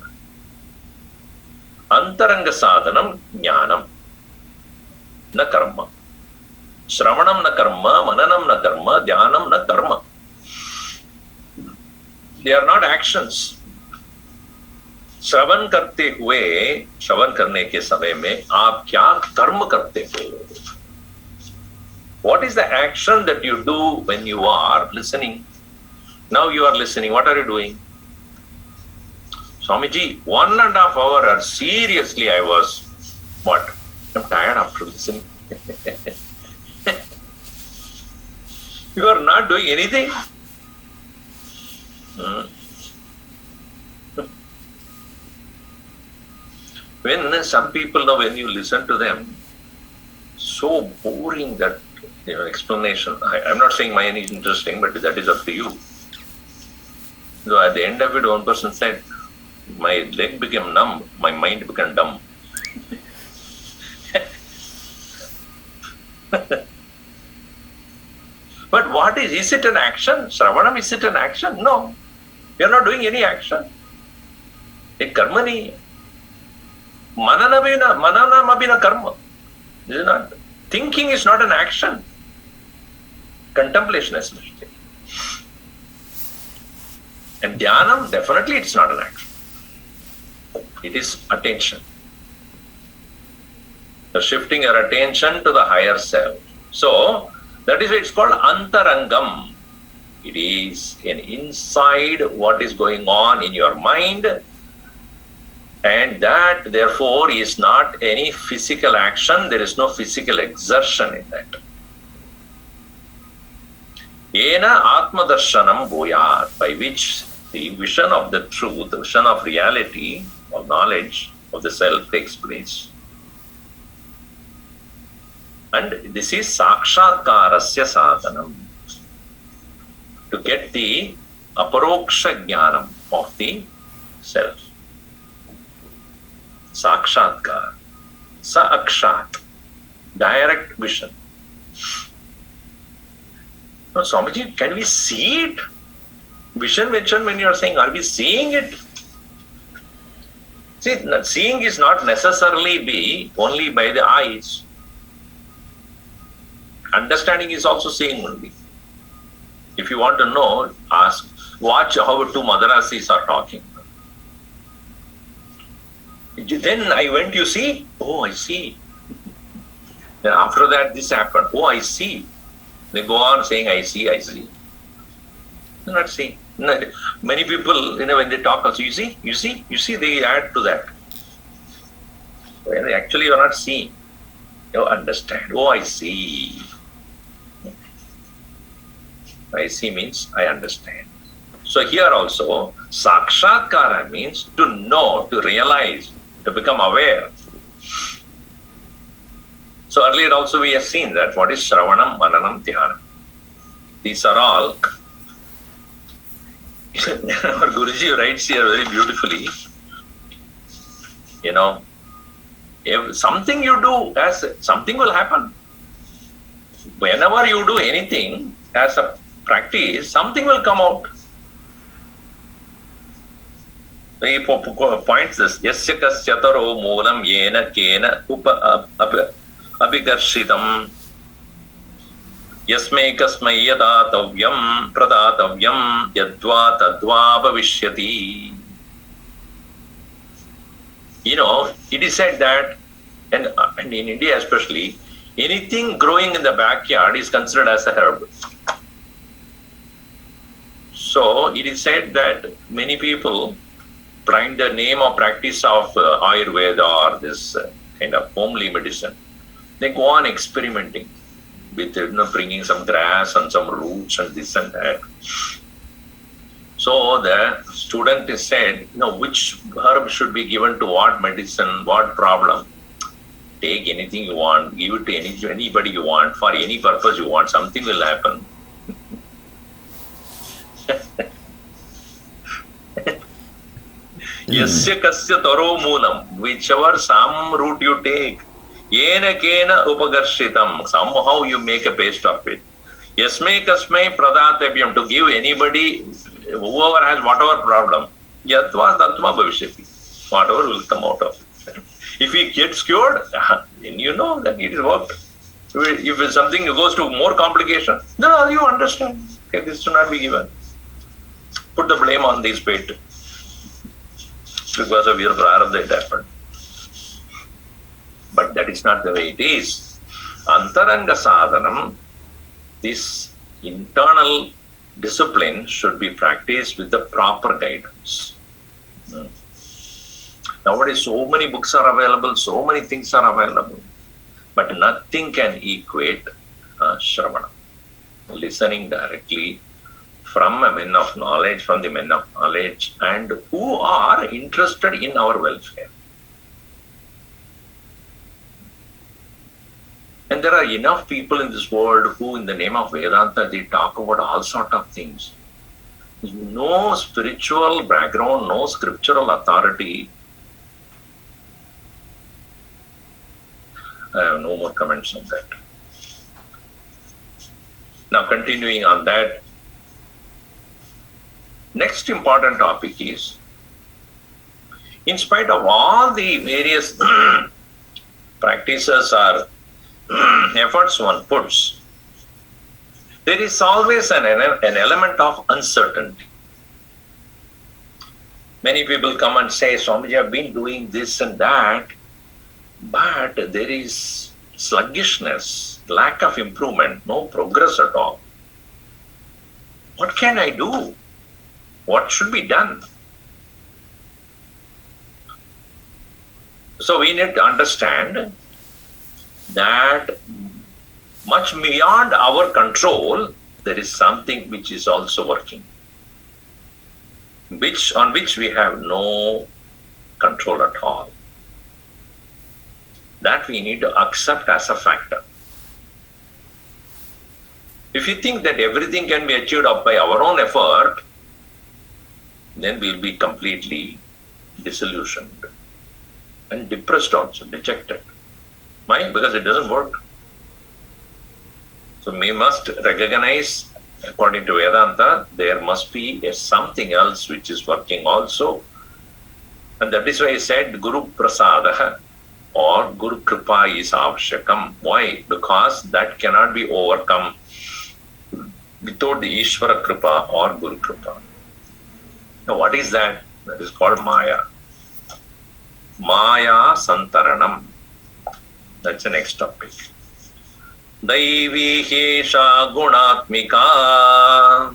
Antarangasanam jnanam na karma. Shravanam na karma, mananam na karma, dhyanam na karma. They are not actions. श्रवण करते हुए, श्रवण करने के समय में आप क्या कर्म करते हो? What is the action that you do when you are listening? Now you are listening. What are you doing? Swamiji, 1.5 hours, seriously I was, what? I'm tired after listening. You are not doing anything. When some people know, when you listen to them, so boring that explanation. I'm not saying mine is interesting, but that is up to you. So at the end of it, one person said, my leg became numb, my mind became dumb. But what is it an action? Shravanam, is it an action? No. You are not doing any action. It's karma nahi. Mananam abhina karma. This is not. Thinking is not an action. Contemplation is not. And dhyanam, definitely it's not an action. It is attention. So shifting your attention to the higher self. So that is why it's called antarangam. It is an inside what is going on in your mind. And that, therefore, is not any physical action. There is no physical exertion in that. Yena atmadarshanam bhuyat, by which the vision of the truth, the vision of reality, of knowledge of the self takes place. And this is sakshatkarasya sadhanam. To get the aparoksha jnanam of the self. Sakshatkar, sa-akshat, direct vision. Now, Swamiji, can we see it? Vision, when you are saying, are we seeing it? See, seeing is not necessarily be only by the eyes. Understanding is also seeing only. If you want to know, ask, watch how two Madarasis are talking. Then I went, you see? Oh, I see. Then after that, this happened. Oh, I see. They go on saying, I see, I see. They're not seeing. Many people, when they talk also, you see, they add to that. When actually you're not seeing. You understand. Oh, I see. I see means I understand. So here also, sakshatkara means to know, to realize, to become aware. So earlier also we have seen that what is Shravanam, Mananam, Dhyanam. These are all, our Guruji writes here very beautifully, if something you do, as something will happen. Whenever you do anything as a practice, something will come out. He points this, yasya kasyataro moolam yena kena abhigarshitam yasme kasmai yadatavyam pradatavyam yadva tadva bhavishyati. It is said that, and in India especially, anything growing in the backyard is considered as a herb. So it is said that many people, trying the name or practice of Ayurveda or this kind of homely medicine, they go on experimenting with bringing some grass and some roots and this and that. So the student is said, which herb should be given to what medicine, what problem. Take anything you want, give it to anybody you want, for any purpose you want, something will happen. Yasya kasya taro moolam, whichever some root you take, yena kena upagarshitam, somehow you make a paste of it. Yasme kasmai pradatavyam, to give anybody whoever has whatever problem, yatva tatva bhavishyati. Whatever will come out of it. If he gets cured, then you know that it is worked. If something goes to more complication, then you understand. Okay, this should not be given. Put the blame on these fate. Because of your prarabdha it happened. But that is not the way it is. Antarangasanam, this internal discipline should be practiced with the proper guidance. Nowadays, so many books are available, so many things are available, but nothing can equate Shravana. Listening directly from a men of knowledge, from the men of knowledge, and who are interested in our welfare. And there are enough people in this world who, in the name of Vedanta, they talk about all sorts of things. No spiritual background, no scriptural authority. I have no more comments on that. Now, continuing on that, next important topic is, in spite of all the various practices or efforts one puts, there is always an element of uncertainty. Many people come and say, Swamiji, I've been doing this and that, but there is sluggishness, lack of improvement, no progress at all. What can I do? What should be done? So we need to understand that much beyond our control, there is something which is also working, on which we have no control at all. That we need to accept as a factor. If you think that everything can be achieved by our own effort, then we'll be completely disillusioned and depressed also, dejected. Why? Because it doesn't work. So we must recognize, according to Vedanta, there must be something else which is working also. And that is why I said Guru Prasadaha or Guru Kripa is avashyakam. Why? Because that cannot be overcome without the Ishwara Kripa or Guru Kripa. Now what is that? That is called Maya. Maya Santaranam. That's the next topic. Daivi Hesha Gunatmika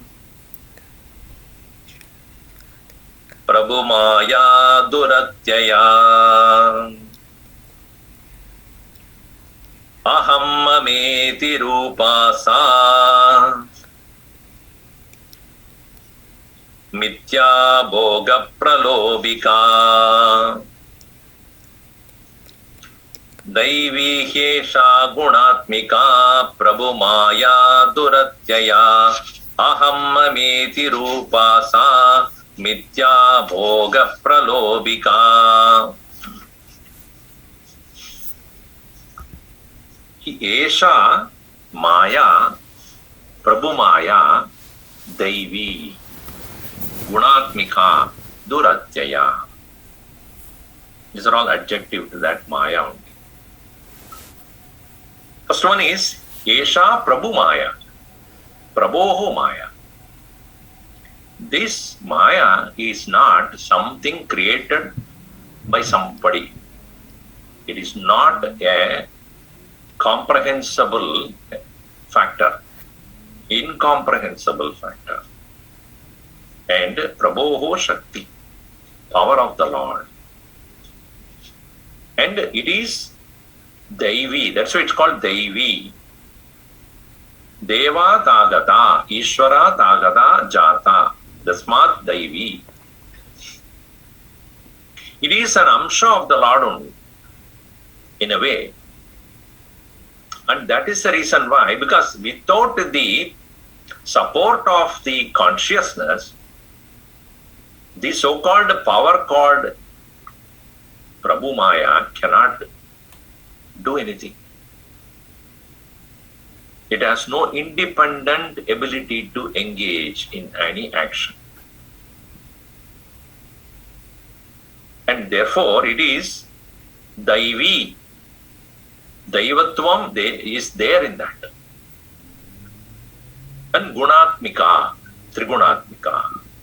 Prabhu Maya Duratyaya Aham Mameti Rupasa Mithya Bhoga Pralobika Daivi Hesha Gunatmika Prabhu Maya Duratyaya Aham Mameti Rupasa Mithya Bhoga Pralobika. Esha Maya Prabhu Maya Daivi Gunatmika Duratyaya. These are all adjective to that Maya only. First one is Esha Prabhu Maya, Prabhoho Maya. This Maya is not something created by somebody. It is not a comprehensible factor, incomprehensible factor. And Prabhoho Shakti, power of the Lord. And it is Daivi, that's why it's called Daivi. Deva Tagata, Ishwara Tagata Jata, Dasmat Daivi. It is an amsha of the Lord only, in a way. And that is the reason why, because without the support of the consciousness, the so-called power called Prabhu Maya cannot do anything. It has no independent ability to engage in any action. And therefore it is Daivi. Daivatvam is there in that. And Gunatmika, Trigunatmika,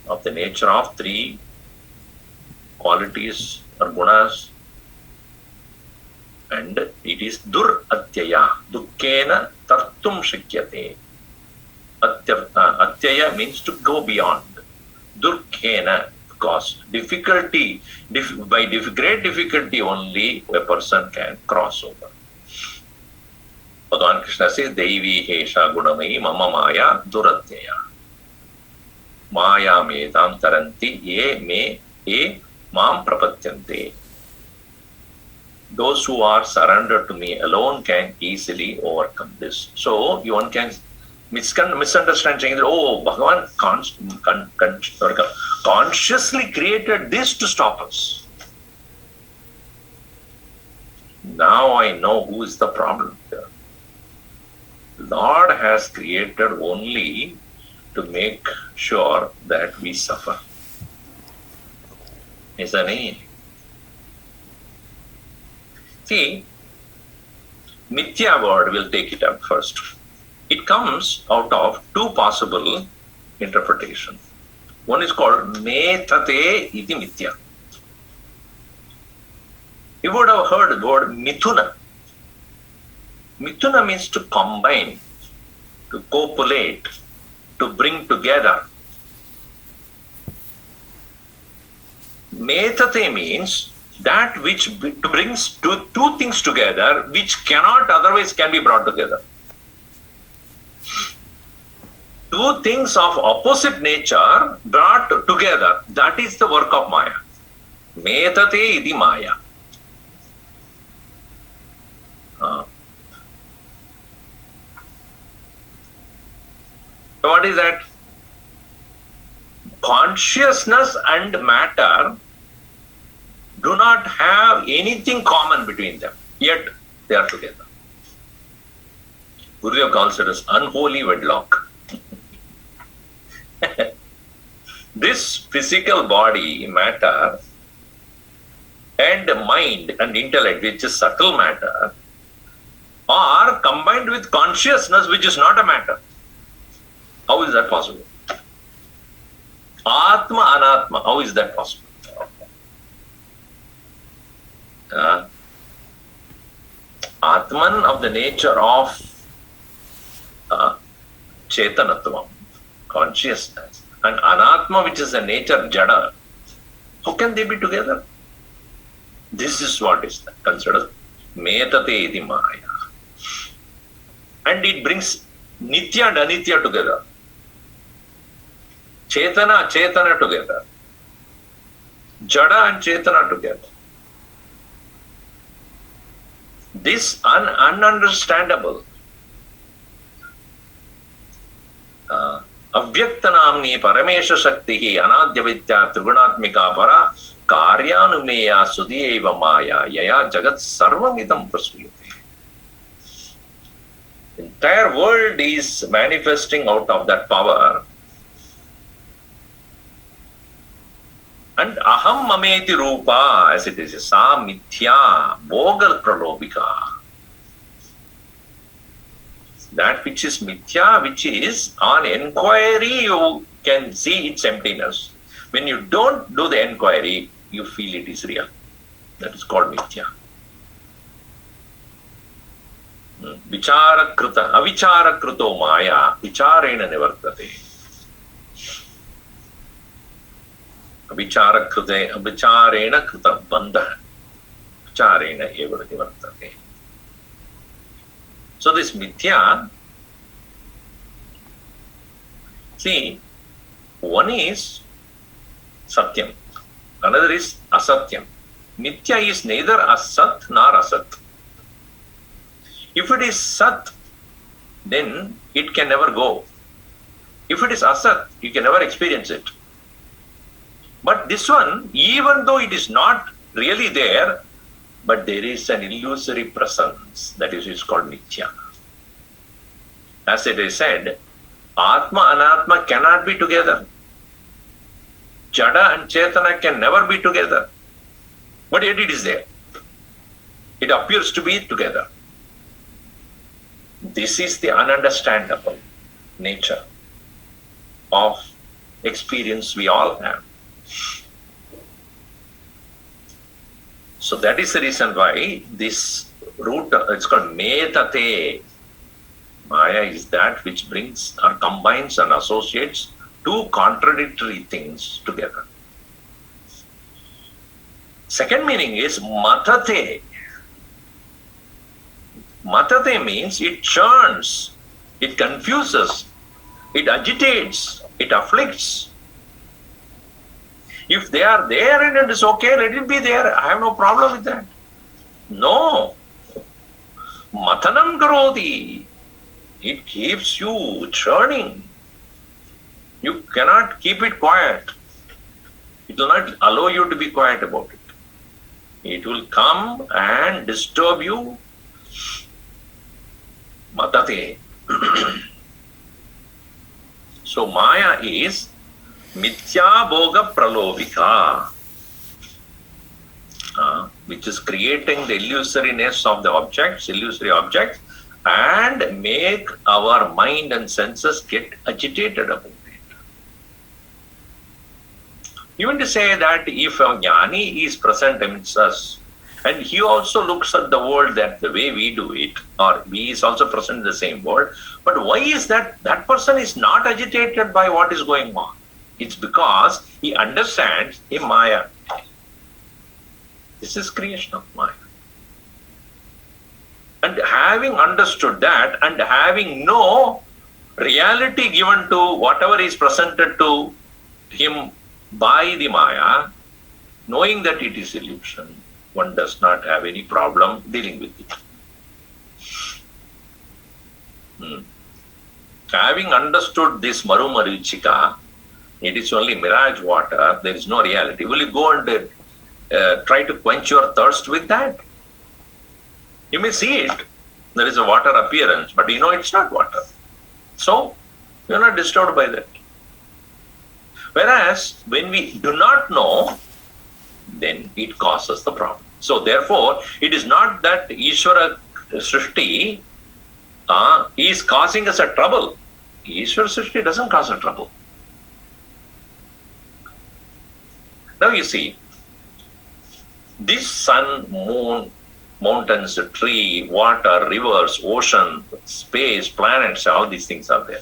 of the nature of three qualities or gunas. And it is Dur-Atyaya, Dukkena Tartum Shikyate. Atyaya means to go beyond. Durkena, because difficulty, great difficulty only a person can cross over. Bhagavan Krishna says, Devi Hesha Gunamai Mama Maya Duratyaya. Maya Medam Taranti Ye Mam Prapatyante. Those who are surrendered to me alone can easily overcome this. So one can misunderstand saying that, oh, Bhagavan consciously created this to stop us. Now I know who is the problem here. Lord has created only to make sure that we suffer. Isn't it? See, Mithya word, we'll take it up first. It comes out of two possible interpretations. One is called Metate iti Mithya. You would have heard the word Mithuna. Mithuna means to combine, to copulate, to bring together. Metate means that which brings two things together which cannot otherwise can be brought together. Two things of opposite nature brought together. That is the work of Maya. Metate iti Maya. What is that? Consciousness and matter do not have anything common between them, yet they are together. Gurudev calls it as unholy wedlock. This physical body, matter, and mind and intellect, which is subtle matter, are combined with consciousness, which is not a matter. How is that possible? Atma, Anatma, how is that possible? Atman of the nature of Chetanatvam, consciousness, and Anatma, which is the nature Jada. How can they be together? This is what is considered Metate iti Maya. And it brings Nitya and Anitya together. Chetana, Chetana together. Jada and Chetana together. This ununderstandable Avyaktanamni Paramesha Shaktihi Anadyavidya Trigunatmika Para Karyanumeya Sudiyeva Maya Yaya Jagat Sarvamidam Prasuyate. The entire world is manifesting out of that power. And aham mameti rupa, as it is, sa mithya, bogal pralobika. That which is mithya, which is on enquiry, you can see its emptiness. When you don't do the enquiry, you feel it is real. That is called mithya. Vicharakrita, avicharakruto maya, vicharena nivartate. Vicharena krita bandha. Vicharena eva nivartate. So this mithya, see, one is satyam, another is asatyam. Mithya is neither asat nor asat. If it is sat, then it can never go. If it is asat, you can never experience it. But this one, even though it is not really there, but there is an illusory presence, that is called mithya. As it is said, Atma Anatma cannot be together. Jada and Chetana can never be together. but yet it is there. It appears to be together. This is the ununderstandable nature of experience we all have. So that is the reason why this root, it's called metate. Maya is that which brings or combines and associates two contradictory things together. Second meaning is matate. Matate means it churns, it confuses, it agitates, it afflicts. If they are there and it is okay, let it be there. I have no problem with that. No. Matanam karoti. It keeps you churning. You cannot keep it quiet. It will not allow you to be quiet about it. It will come and disturb you. Matate. So Maya is Mithya Bhoga Pralobika, which is creating the illusoriness of the objects, illusory objects, and make our mind and senses get agitated about it. Even to say that if a jnani is present amidst us, and he also looks at the world that the way we do it, or he is also present in the same world, but why is that person is not agitated by what is going on? It's because he understands a Maya. This is creation of Maya. And having understood that and having no reality given to whatever is presented to him by the Maya, knowing that it is illusion, one does not have any problem dealing with it. Having understood this Maru Marichika, it is only mirage water, there is no reality. Will you go and try to quench your thirst with that? You may see it, there is a water appearance, but you know it's not water. So, you are not disturbed by that. Whereas, when we do not know, then it causes the problem. So, therefore, it is not that Ishwara Srishti is causing us a trouble. Ishwara Srishti doesn't cause a trouble. Now you see, this sun, moon, mountains, tree, water, rivers, ocean, space, planets, all these things are there.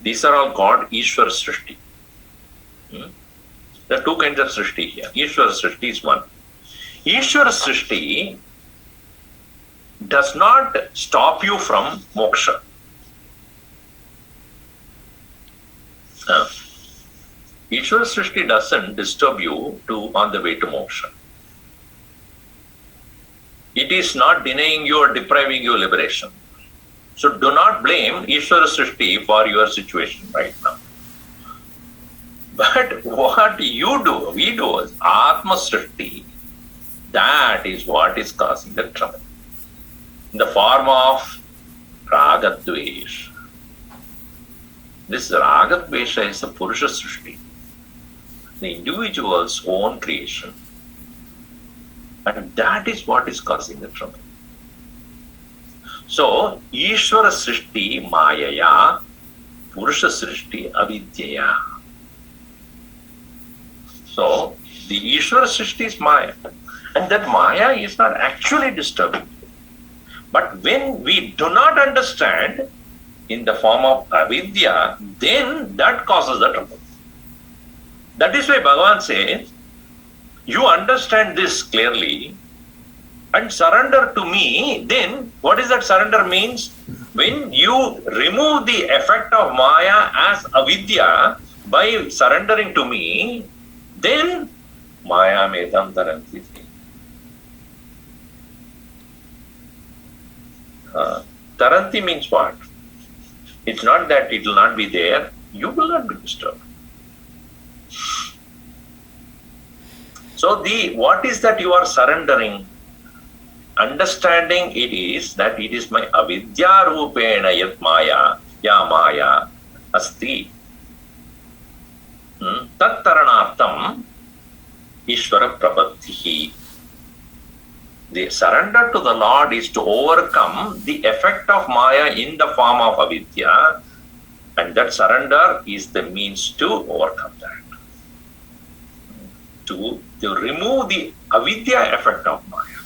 These are all called Ishwara Srishti. There are two kinds of Srishti here. Ishwara Srishti is one. Ishwara Srishti does not stop you from moksha. Ishwara Srishti doesn't disturb you on the way to moksha. It is not denying you or depriving you liberation. So do not blame Ishwara Srishti for your situation right now. But what you do, we do is Atma Srishti. That is what is causing the trouble. In the form of Ragadvesh. This Ragadvesha is the Purusha Srishti, the individual's own creation. And that is what is causing the trouble. So, Ishwara Srishti Mayaya, Purusha Srishti Avidyaya. So, the Ishwara Srishti is Maya. And that Maya is not actually disturbing. But when we do not understand in the form of avidya, then that causes the trouble. That is why Bhagavan says, you understand this clearly and surrender to me, then what is that surrender means? When you remove the effect of Maya as avidya by surrendering to me, then Maya medam taranti. Taranti means what? It's not that it will not be there, you will not be disturbed. So what is that you are surrendering? Understanding it is that it is my avidya rupena yat maya, ya maya asti. Tat taranartam Ishwara Prabhatihi. The surrender to the Lord is to overcome the effect of Maya in the form of avidya, and that surrender is the means to overcome that. To remove the avidya effect of Maya.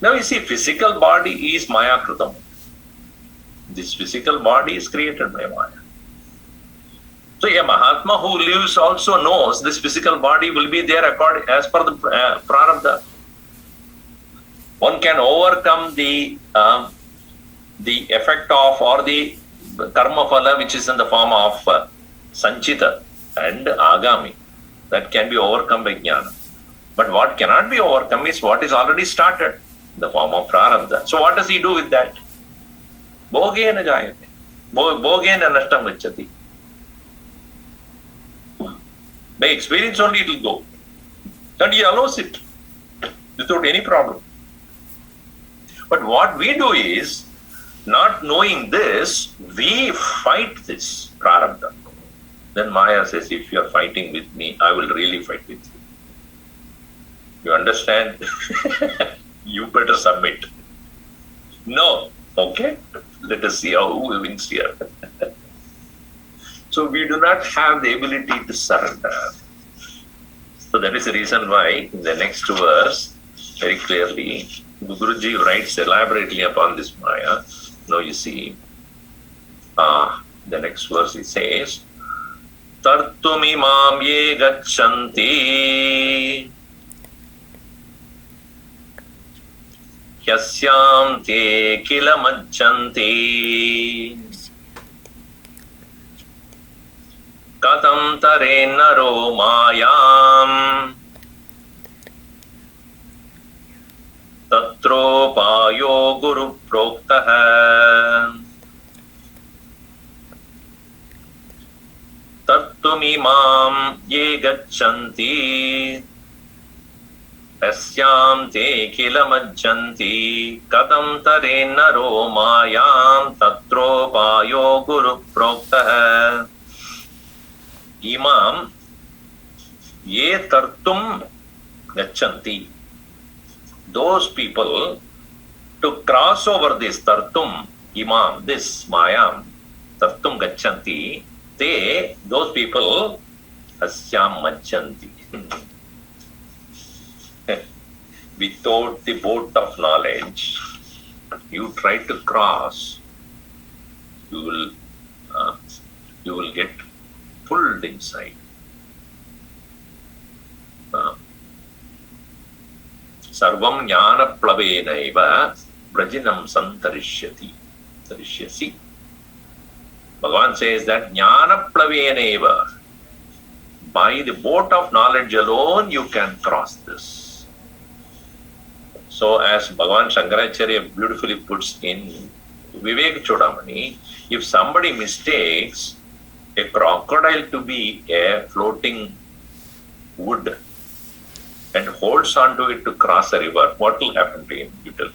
Now you see, physical body is Maya Kritam. This physical body is created by Maya. So a Mahatma who lives also knows this physical body will be there as per the prarabdha. One can overcome the effect of or the karma phala which is in the form of sanchita and agami. That can be overcome by jnana. But what cannot be overcome is what is already started in the form of prarabdha. So what does he do with that? Bhogena jayate. Bhogena nashtam gacchati. By experience only it will go. And he allows it without any problem. But what we do is, not knowing this, we fight this prarabdha. Then Maya says, if you are fighting with me, I will really fight with you. You understand? You better submit. No. Okay? Let us see who wins here. So we do not have the ability to surrender. So that is the reason why in the next verse, very clearly, Guruji writes elaborately upon this Maya. Now you see, the next verse he says, Tartumimam ye gacchanti yasyam te kilamajjanti katam tare naro mayam tatropayo guru proktaha tattumimam ye gacchanti yasyam te kilamajjanti katam tare naro mayam tatropayo guru proktaha imam ye tartum gacchanti. Those people to cross over this tartum, imam, this mayam, tartum gacchanti, those people asyam majjanti. Without the boat of knowledge, you try to cross, you will get pulled inside. Sarvam jnana plavenaiva brajinam santarishyati. Tarishyasi. Bhagavan says that jnana plavenaiva, by the boat of knowledge alone you can cross this. So as Bhagavan Shankaracharya beautifully puts in Vivek Chodamani, if somebody mistakes a crocodile to be a floating wood and holds onto it to cross a river, what will happen to him? You tell me.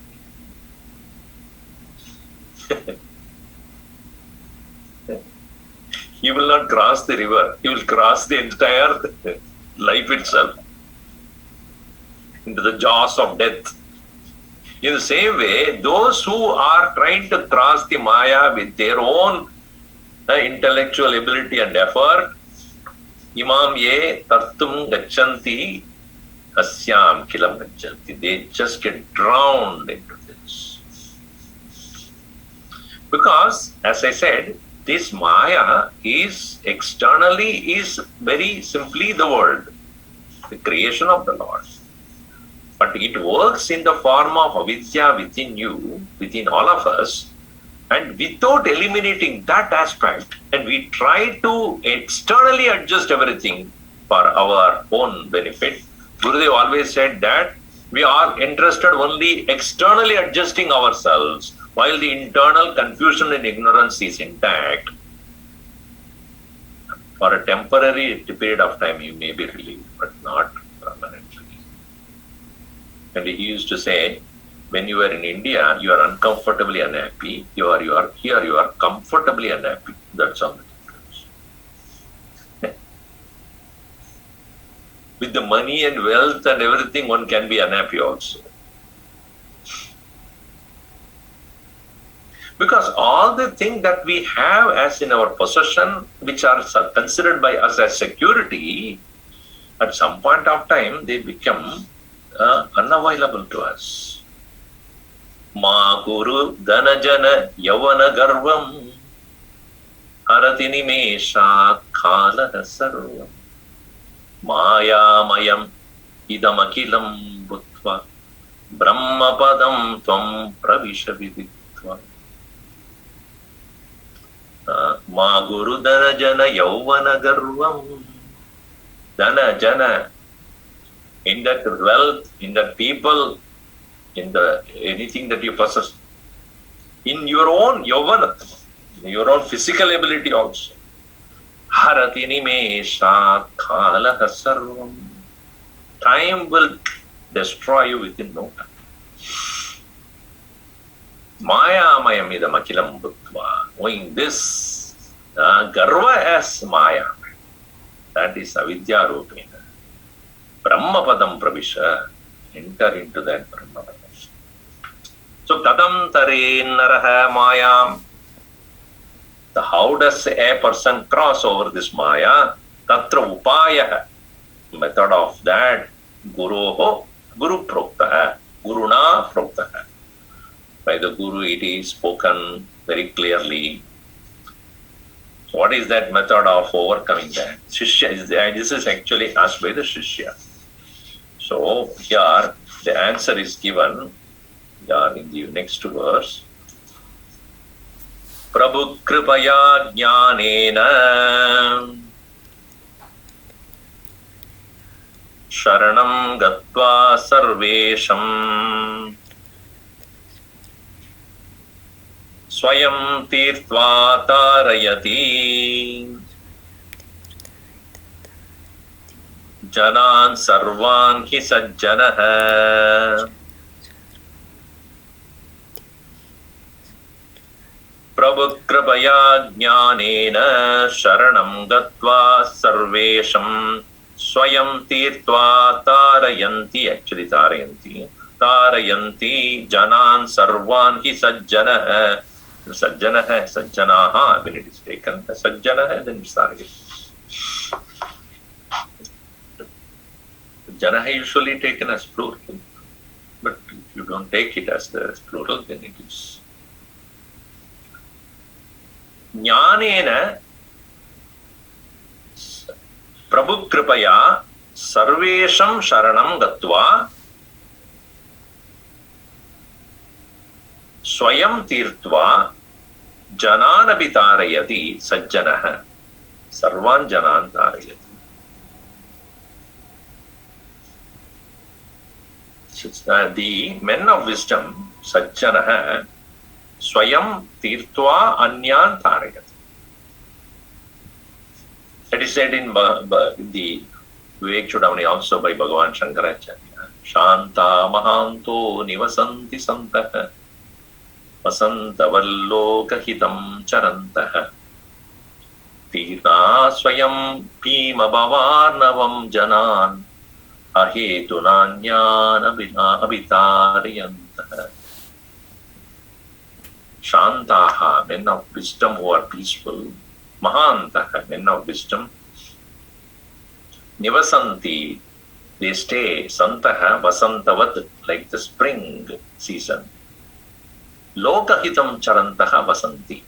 He will not cross the river, he will cross the entire life itself into the jaws of death. In the same way, those who are trying to cross the Maya with their own intellectual ability and effort, imam ye tartum gacchanti asyam kilam gacchanti. They just get drowned into this. Because, as I said, this Maya is externally very simply the world, the creation of the Lord. But it works in the form of avidya within you, within all of us, and without eliminating that aspect, and we try to externally adjust everything for our own benefit. Gurudev always said that we are interested only externally adjusting ourselves, while the internal confusion and ignorance is intact. For a temporary period of time, you may be relieved, but not permanently. And he used to say, when you are in India, you are uncomfortably unhappy. Here you are comfortably unhappy. That's all the difference. With the money and wealth and everything, one can be unhappy also. Because all the things that we have as in our possession, which are considered by us as security, at some point of time, they become unavailable to us. Ma guru dhanajana yavana garvam harati nimesha kalaha sarvam mayamayam idamakilam bhutva brahmapadam tvam pravisha viditva. Ma guru dana jana yauvana garvam. Dana jana, in that wealth, in that people, in the anything that you possess, in your own yauvana, your own physical ability also. Harati nimesha kalaha sarvam. Time will destroy you within no time. Maya mayam idam akilam bhutva. Knowing this, garva as maya, that is avidya rupena. Brahmapadam pravisha, enter into that Brahmapadam. So kadam tare naraha mayam. How does a person cross over this maya? Tatra upaya. Method of that, guruho, guru proktaha, guruna proktaha. By the guru it is spoken very clearly. So what is that method of overcoming that? Shishya, this is actually asked by the Shishya. So here the answer is given in the next verse. Prabhu kripaya jnanena sharanam gatva sarvesham swayam tirtva tarayati janan sarvan hi sajjanah. Prabhu kripaya jnanena sharanam gatva sarvesham swayam tirtva tarayanti, actually tarayanti janan sarvan hi sajjanah. Sajjanah, sajjanaha, when it is taken as sajjanah, then it's target. Jana is usually taken as plural, but if you don't take it as the plural, then it is. Jnanena Prabhu kripaya sarvesham sharanam gatva swayam tirtva janan abitarayati sajjanah. Sarvan janan tarayati. The men of wisdom, sajjanah, swayam tirtva anyan tarayati. That is said in the Vivek Chudamani also by Bhagavan Shankaracharya. Shanta mahanto nivasanti santah vasantavallokahitam charantah tirtha swayam pima bhavarnavam janan ahetunanyan abhitarayantah. Shantaha, men of wisdom who are peaceful. Mahantah, men of wisdom. Nivasanti, they stay. Santaha, vasantavat, like the spring season. Lokahitam charantaha vasanti.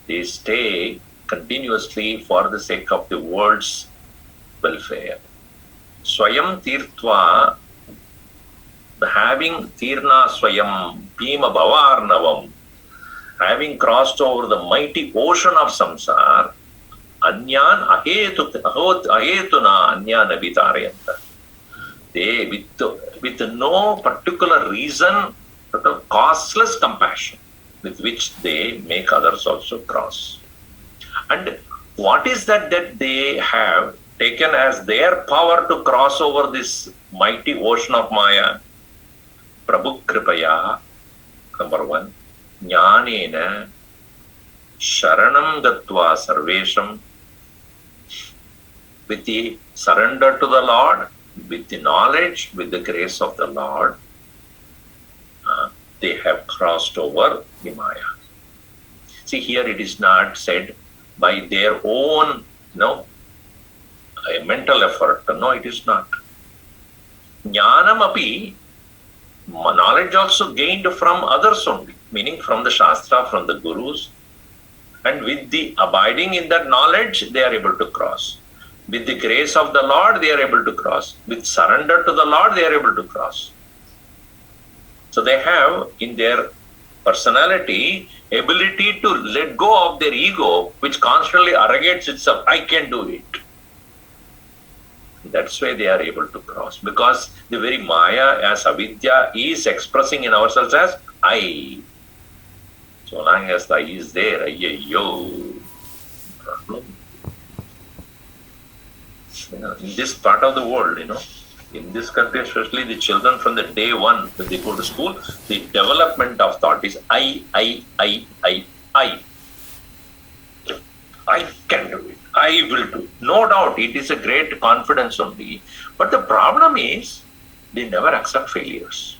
They stay continuously for the sake of the world's welfare. Swayam tirtva, having tirna swayam, bhima bhavarnavam, having crossed over the mighty ocean of samsara, anyan ahetuna anyan abitarayanta. They, with no particular reason, but a causeless compassion with which they make others also cross. And what is that they have taken as their power to cross over this mighty ocean of Maya? Prabhu kripaya, number one. Jnanena sharanam gatva sarvesham, with the surrender to the Lord with the knowledge, with the grace of the Lord, they have crossed over the Maya. See, here it is not said by their own, a mental effort. No, it is not. Jnanam api, knowledge also gained from others only, meaning from the Shastra, from the Gurus. And with the abiding in that knowledge, they are able to cross. With the grace of the Lord, they are able to cross. With surrender to the Lord, they are able to cross. So they have in their personality ability to let go of their ego, which constantly arrogates itself. I can do it. That's why they are able to cross. Because the very Maya as avidya is expressing in ourselves as I. So long as the I is there, yo. In this part of the world, in this country, especially the children from the day one when they go to school, the development of thought is I can do it. I will do. No doubt, it is a great confidence only. But the problem is, they never accept failures.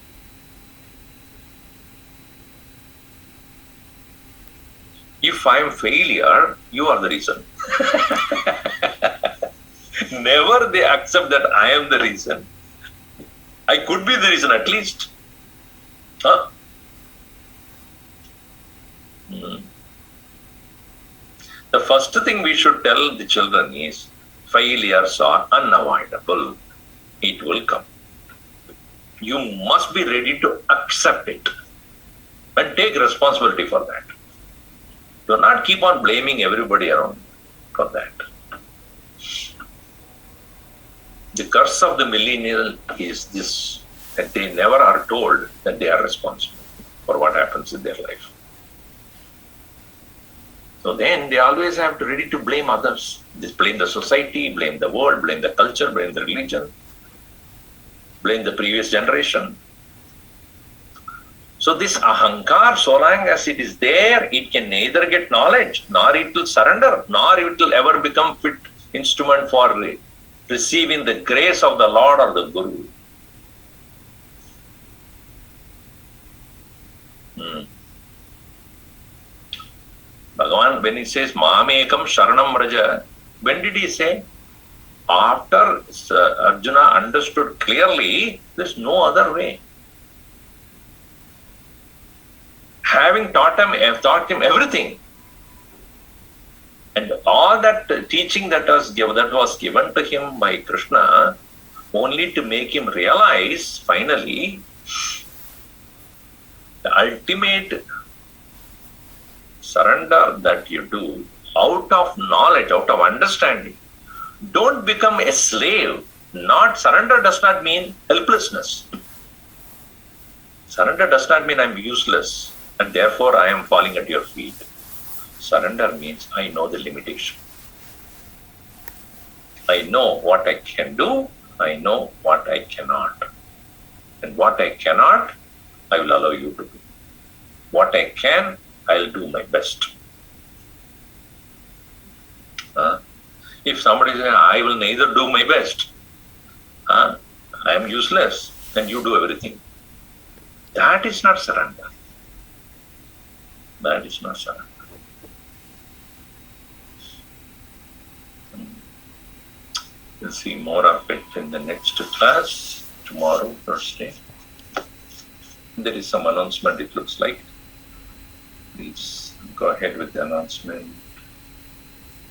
If I am failure, you are the reason. Never they accept that I am the reason. I could be the reason at least. Huh? The first thing we should tell the children is, failures are unavoidable. It will come. You must be ready to accept it and take responsibility for that. Do not keep on blaming everybody around for that. The curse of the millennial is this, that they never are told that they are responsible for what happens in their life. So then they always have to ready to blame others. They blame the society, blame the world, blame the culture, blame the religion, blame the previous generation. So this ahankar, so long as it is there, it can neither get knowledge, nor it will surrender, nor it will ever become fit instrument for receiving the grace of the Lord or the Guru. Bhagavan, when he says, Mamekam Sharanam Raja, when did he say? After Arjuna understood clearly, there's no other way. Having taught him everything. And all that teaching that was given to him by Krishna, only to make him realize, finally, the ultimate surrender that you do out of knowledge, out of understanding. Don't become a slave. Surrender does not mean helplessness. Surrender does not mean I'm useless and therefore I am falling at your feet. Surrender means I know the limitation. I know what I can do, I know what I cannot. And what I cannot, I will allow you to do. What I can, I'll do my best. If somebody says, I will neither do my best, I am useless, then you do everything. That is not surrender. That is not surrender. We'll see more of it in the next class, tomorrow, Thursday. There is some announcement, it looks like. Please go ahead with the announcement.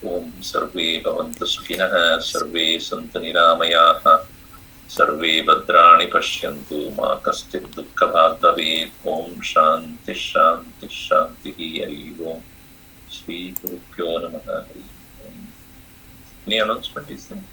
Om Sarve Bhavantu Sukhinah, Sarve Santu Niramayaha, Sarve Bhadrani Pashyantu, Ma Kaschid Dukkha Bhag Bhavet. Om Shanti Shanti Shanti Hari Om. Sri Gurubhyo Namaha. Any announcement is there?